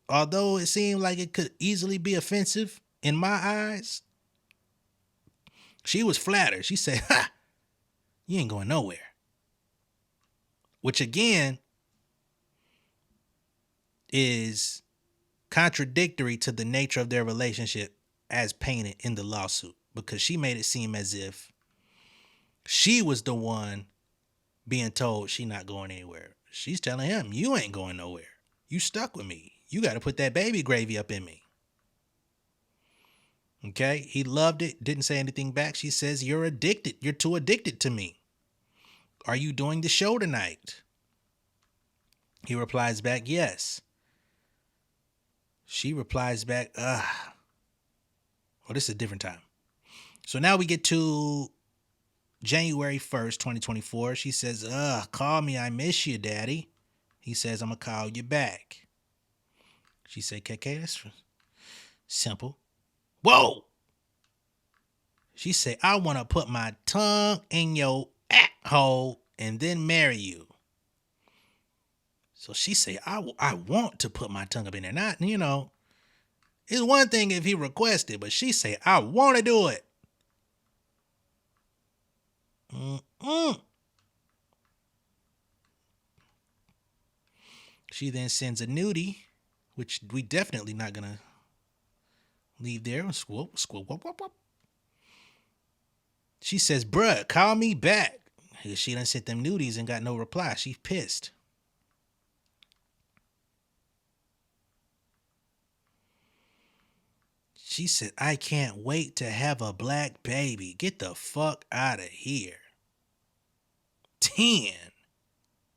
although it seemed like it could easily be offensive in my eyes, she was flattered. She said, ha, you ain't going nowhere. Which again is contradictory to the nature of their relationship as painted in the lawsuit, because she made it seem as if she was the one being told she not going anywhere. She's telling him, you ain't going nowhere. You stuck with me. You got to put that baby gravy up in me. Okay. He loved it. Didn't say anything back. She says, you're addicted. You're too addicted to me. Are you doing the show tonight? He replies back, yes. She replies back, well, this is a different time. So now we get to January 1st, 2024. She says, call me. I miss you, daddy. He says, I'm going to call you back. She said, KK, that's simple. Whoa. She said, I want to put my tongue in your hole and then marry you. So she said, I want to put my tongue up in there. Not, you know, it's one thing if he requested, but she said, I want to do it. She then sends a nudie, which we definitely not going to leave there. She says, bruh, call me back. She done sent them nudies and got no reply. She's pissed. She said, I can't wait to have a black baby. Get the fuck out of here. 10.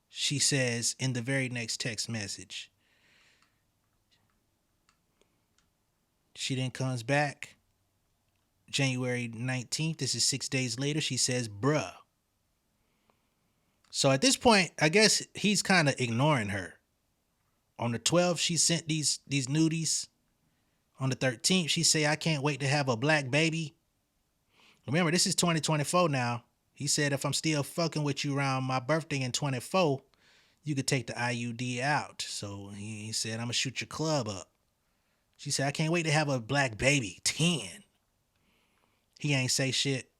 She says in the very next text message. She then comes back January 19th. This is 6 days later. She says, bruh. So at this point, I guess he's kind of ignoring her. On the 12th, she sent these nudies. On the 13th, she say, I can't wait to have a black baby. Remember, this is 2024 now. He said, if I'm still fucking with you around my birthday in 24, you could take the IUD out. So he said, I'm going to shoot your club up. She said, I can't wait to have a black baby. 10. He ain't say shit.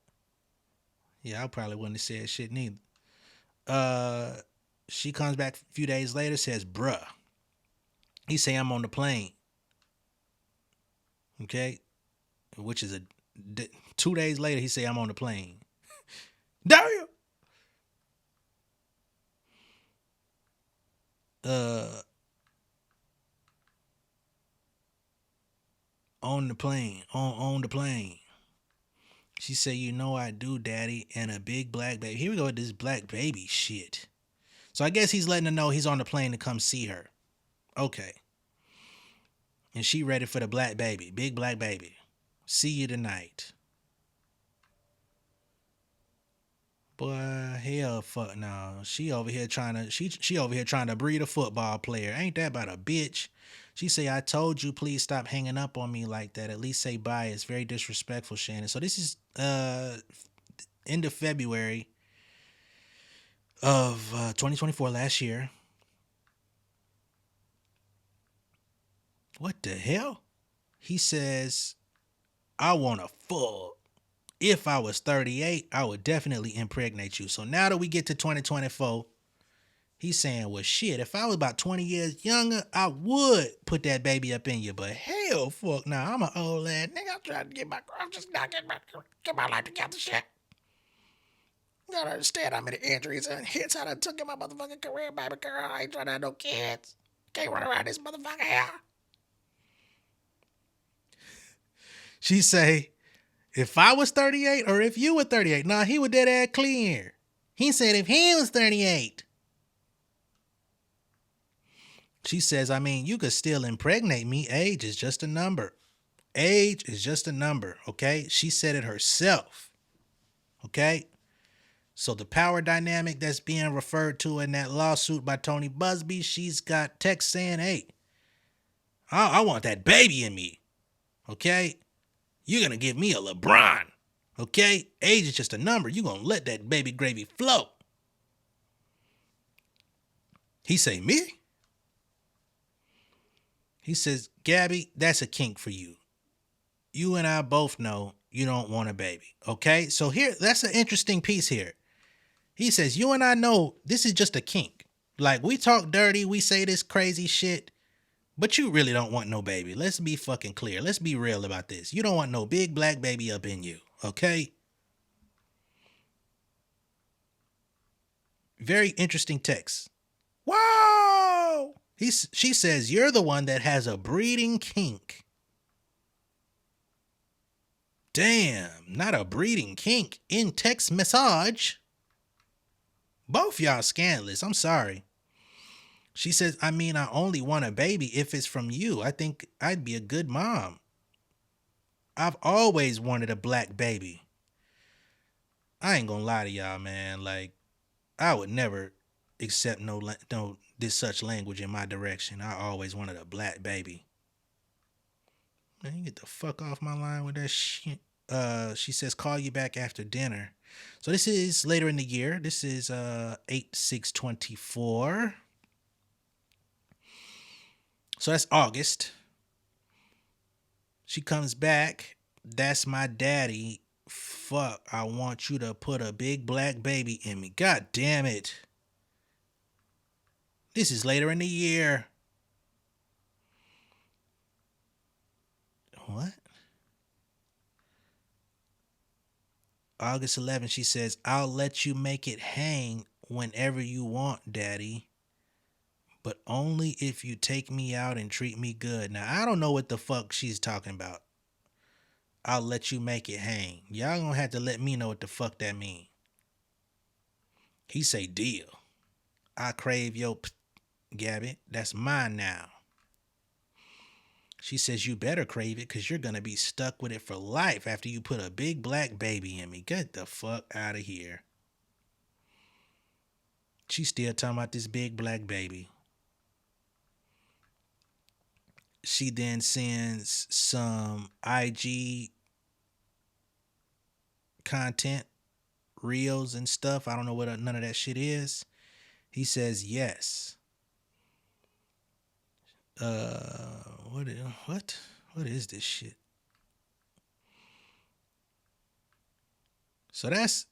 Yeah, I probably wouldn't have said shit neither. She comes back a few days later, says, bruh. He say, I'm on the plane. Okay, which is 2 days later, he say, I'm on the plane. Dario! On the plane, on the plane. She say, you know I do, daddy, and a big black baby. Here we go with this black baby shit. So I guess he's letting her know he's on the plane to come see her. Okay. And she ready for the black baby. Big black baby. See you tonight. Boy, hell fuck no. She over here trying to breed a football player. Ain't that about a bitch? She say, I told you, please stop hanging up on me like that. At least say bye. It's very disrespectful, Shannon. So this is end of February of 2024, last year. What the hell? He says, I want to fuck. If I was 38, I would definitely impregnate you. So now that we get to 2024, He's saying, well, shit, if I was about 20 years younger, I would put that baby up in you. But hell, fuck, nah, I'm an old ass nigga. I'm trying to get I'm just not get my life together, shit. You gotta understand how many injuries and hits I done took in my motherfucking career, baby girl. I ain't trying to have no kids. Can't run around this motherfucker here. She say, if I was 38 or if you were 38, nah, he was dead ass clear. He said if he was 38. She says, I mean, you could still impregnate me. Age is just a number. Age is just a number, okay? She said it herself, okay? So the power dynamic that's being referred to in that lawsuit by Tony Busby, she's got text saying, hey, I want that baby in me, okay? You're going to give me a LeBron, okay? Age is just a number. You're going to let that baby gravy flow. He say, me? He says, Gabby, that's a kink for you. You and I both know you don't want a baby, okay? So here, that's an interesting piece here. He says, you and I know this is just a kink. Like, we talk dirty, we say this crazy shit, but you really don't want no baby. Let's be fucking clear. Let's be real about this. You don't want no big black baby up in you, okay? Very interesting text. Whoa! She says, you're the one that has a breeding kink. Damn, not a breeding kink in text message. Both y'all scandalous. I'm sorry. She says, I mean, I only want a baby if it's from you. I think I'd be a good mom. I've always wanted a black baby. I ain't gonna lie to y'all, man. Like, I would never accept no this such language in my direction. I always wanted a black baby. Man, you get the fuck off my line with that shit. She says, call you back after dinner. So this is later in the year. This is 8/6/24. So that's August. She comes back. That's my daddy. Fuck, I want you to put a big black baby in me. God damn it. This is later in the year. What? August 11th, she says, I'll let you make it hang whenever you want, daddy. But only if you take me out and treat me good. Now, I don't know what the fuck she's talking about. I'll let you make it hang. Y'all gonna have to let me know what the fuck that mean. He say, deal. I crave your Gabby. That's mine now. She says, you better crave it because you're going to be stuck with it for life after you put a big black baby in me. Get the fuck out of here. She's still talking about this big black baby. She then sends some IG content, reels and stuff. I don't know what none of that shit is. He says, yes. What is this shit? So that's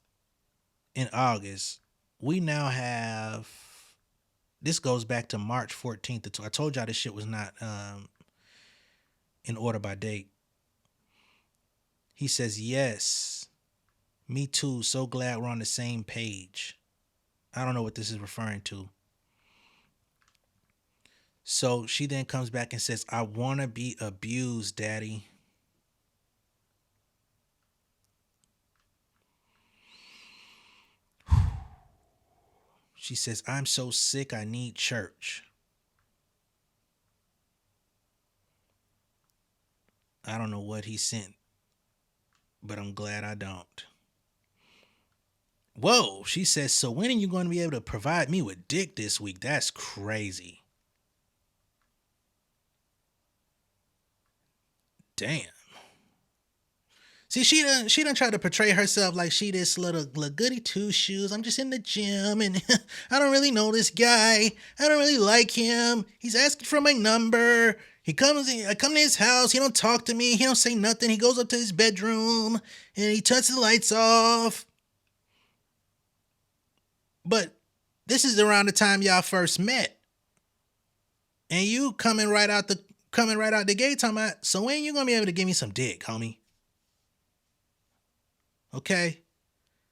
in August. We now have, this goes back to March 14th. I told y'all this shit was not in order by date. He says, yes, me too. So glad we're on the same page. I don't know what this is referring to. So she then comes back and says, I want to be abused, daddy. She says, I'm so sick, I need church. I don't know what he sent, but I'm glad I don't. Whoa, she says, so when are you going to be able to provide me with dick this week? That's crazy. Damn. See, she done try to portray herself like she this little goody two shoes. I'm just in the gym and I don't really know this guy. I don't really like him. He's asking for my number. I come to his house. He don't talk to me. He don't say nothing. He goes up to his bedroom and he turns the lights off. But This is around the time y'all first met. And you coming right out the gate talking about, so when you gonna be able to give me some dick, homie? Okay?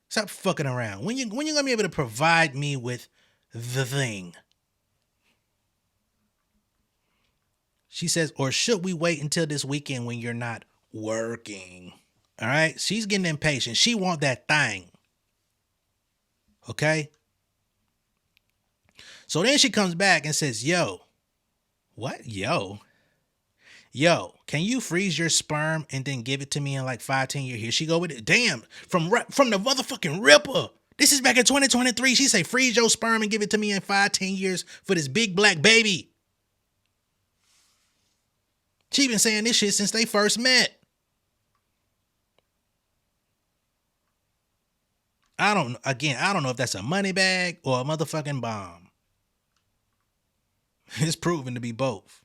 Stop fucking around. When you gonna be able to provide me with the thing? She says, or should we wait until this weekend when you're not working? All right? She's getting impatient. She want that thing. Okay? So then she comes back and says, yo, what? Yo, can you freeze your sperm and then give it to me in like 5-10 years? Here she go with it. Damn, from the motherfucking Ripper. This is back in 2023. She say, freeze your sperm and give it to me in 5-10 years for this big black baby. She been saying this shit since they first met. I don't know if that's a money bag or a motherfucking bomb. It's proven to be both.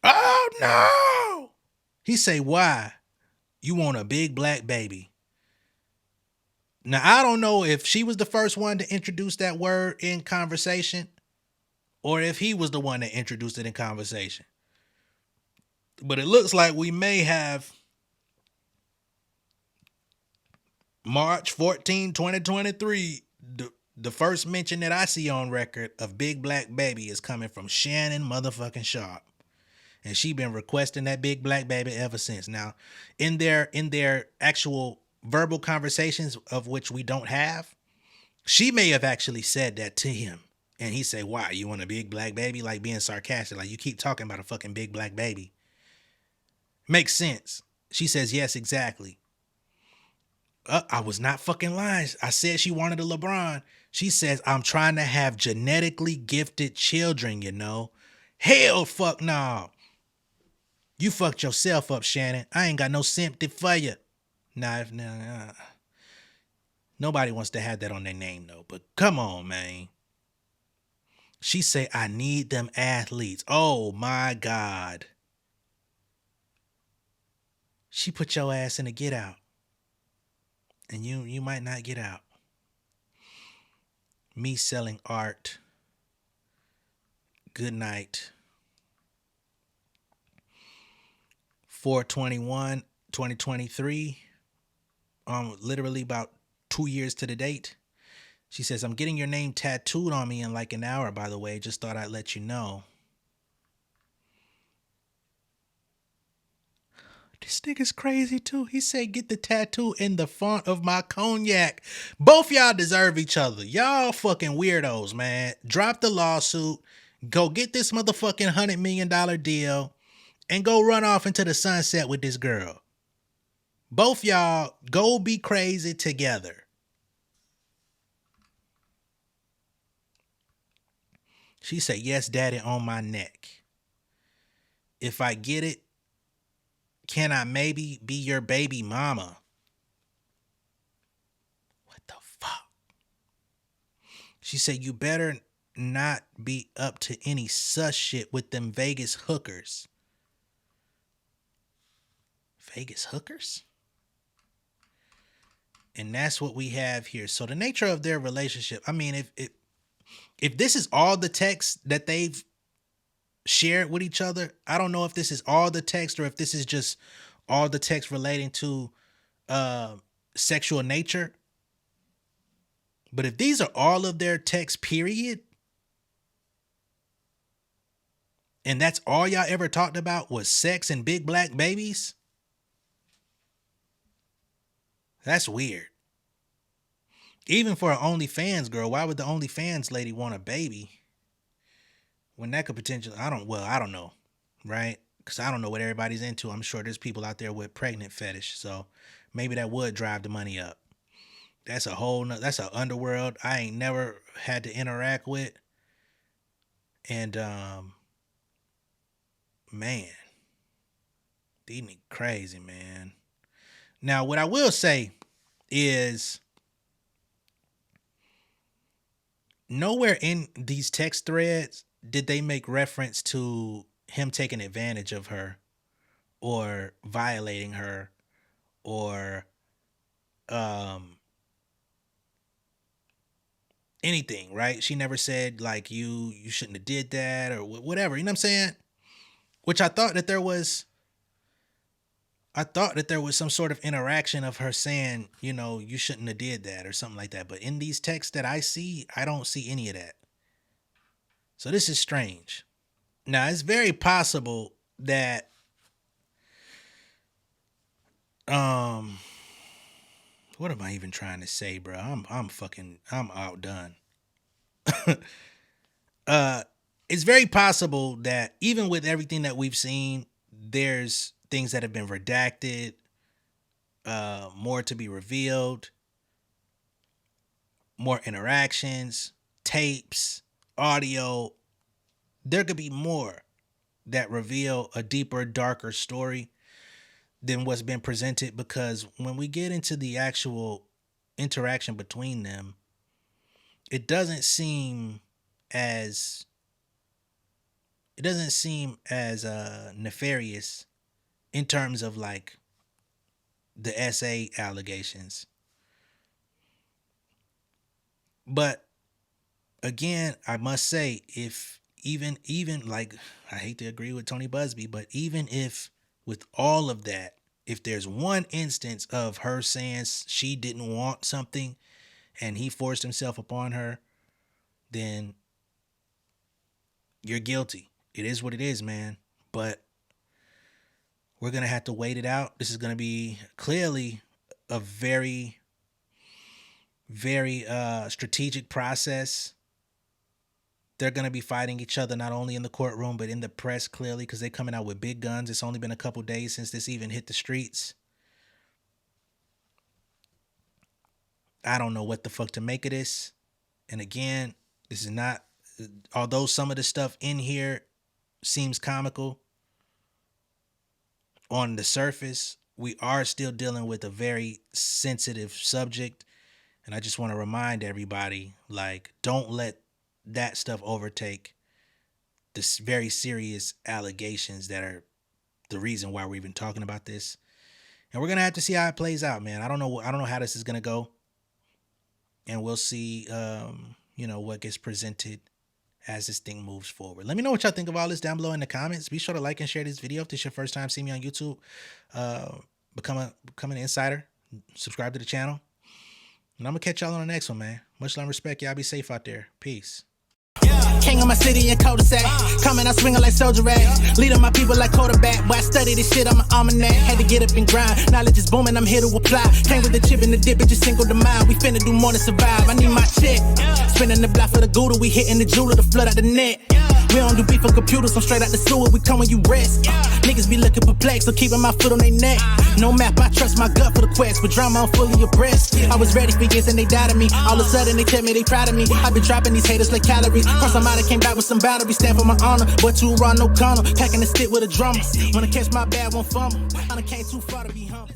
Oh no! He say, why? You want a big black baby. Now, I don't know if she was the first one to introduce that word in conversation or if he was the one that introduced it in conversation. But it looks like we may have March 14, 2023. The first mention that I see on record of big black baby is coming from Shannon motherfucking Sharpe. And she been requesting that big black baby ever since. Now, in their actual verbal conversations, of which we don't have, she may have actually said that to him. And he say, why? You want a big black baby? Like being sarcastic. Like you keep talking about a fucking big black baby. Makes sense. She says, yes, exactly. I was not fucking lying. I said she wanted a LeBron. She says, I'm trying to have genetically gifted children, you know. Hell fuck no. You fucked yourself up, Shannon. I ain't got no sympathy for you. Nah. Nobody wants to have that on their name, though. But come on, man. She say, I need them athletes. Oh, my God. She put your ass in a get out. And you might not get out. Me selling art. Good night. 4/21/2023. Literally about 2 years to the date. She says, I'm getting your name tattooed on me in like an hour, by the way. Just thought I'd let you know. This nigga's crazy too. He said, get the tattoo in the font of my cognac. Both y'all deserve each other. Y'all fucking weirdos, man. Drop the lawsuit. Go get this motherfucking $100 million deal and go run off into the sunset with this girl. Both y'all go be crazy together. She said, yes, daddy, on my neck. If I get it, can I maybe be your baby mama? What the fuck? She said, you better not be up to any sus shit with them Vegas hookers. Vegas hookers? And that's what we have here. So the nature of their relationship, I mean, if this is all the text that they've shared with each other, I don't know if this is all the text or if this is just all the text relating to sexual nature. But if these are all of their texts, period, and that's all y'all ever talked about was sex and big black babies, that's weird. Even for an OnlyFans girl, why would the OnlyFans lady want a baby when that could potentially, I don't know, right? Because I don't know what everybody's into. I'm sure there's people out there with pregnant fetish, so maybe that would drive the money up. That's that's an underworld I ain't never had to interact with. And man, these niggas crazy, man. Now, what I will say is nowhere in these text threads did they make reference to him taking advantage of her or violating her or anything, right? She never said like you shouldn't have did that or whatever. You know what I'm saying? Which I thought that there was some sort of interaction of her saying, you know, you shouldn't have did that or something like that. But in these texts that I see, I don't see any of that. So this is strange. Now, it's very possible that what am I even trying to say, bro? I'm outdone. It's very possible that even with everything that we've seen, there's things that have been redacted, more to be revealed, more interactions, tapes, audio. There could be more that reveal a deeper, darker story than what's been presented, because when we get into the actual interaction between them, it doesn't seem as nefarious in terms of like the SA allegations. But again, I must say, if even like, I hate to agree with Tony Busby, but even if with all of that, if there's one instance of her saying she didn't want something and he forced himself upon her, then you're guilty. It is what it is, man. But we're going to have to wait it out. This is going to be clearly a very, very strategic process. They're going to be fighting each other not only in the courtroom, but in the press, clearly, because they're coming out with big guns. It's only been a couple days since this even hit the streets. I don't know what the fuck to make of this. And again, this is not, although some of the stuff in here seems comical on the surface, we are still dealing with a very sensitive subject. And I just want to remind everybody, like, don't let that stuff overtake this very serious allegations that are the reason why we're even talking about this. And we're going to have to see how it plays out, man. I don't know how this is going to go. And we'll see, what gets presented as this thing moves forward. Let me know what y'all think of all this down below in the comments. Be sure to like and share this video if this is your first time seeing me on YouTube. Become an insider. Subscribe to the channel. And I'm going to catch y'all on the next one, man. Much love and respect. Y'all be safe out there. Peace. King of my city and cul-de-sac. Coming out swinging like soldier rag. Leading my people like quarterback. Boy, I study this shit, I'm an almanac. Had to get up and grind. Knowledge is booming, I'm here to apply. Came with the chip and the dip, it just single the mind. We finna do more than survive. I need my check. Spinning the block for the Gouda. We hitting the jeweler to flood out the net. We don't do beef on computers, I'm straight out the sewer. We come when you rest. Niggas be looking perplexed, so keeping my foot on their neck. No map, I trust my gut for the quest. But drama, I'm fully abreast. I was ready for years and they doubted me. All of a sudden they tell me they proud of me. I been dropping these haters like calories. Cross I'm out, I came back with some boundaries. Stand for my honor, but too raw, no corner. Packing the stick with a drummer. When I catch my bad, won't fumble. I done came too far to be humble.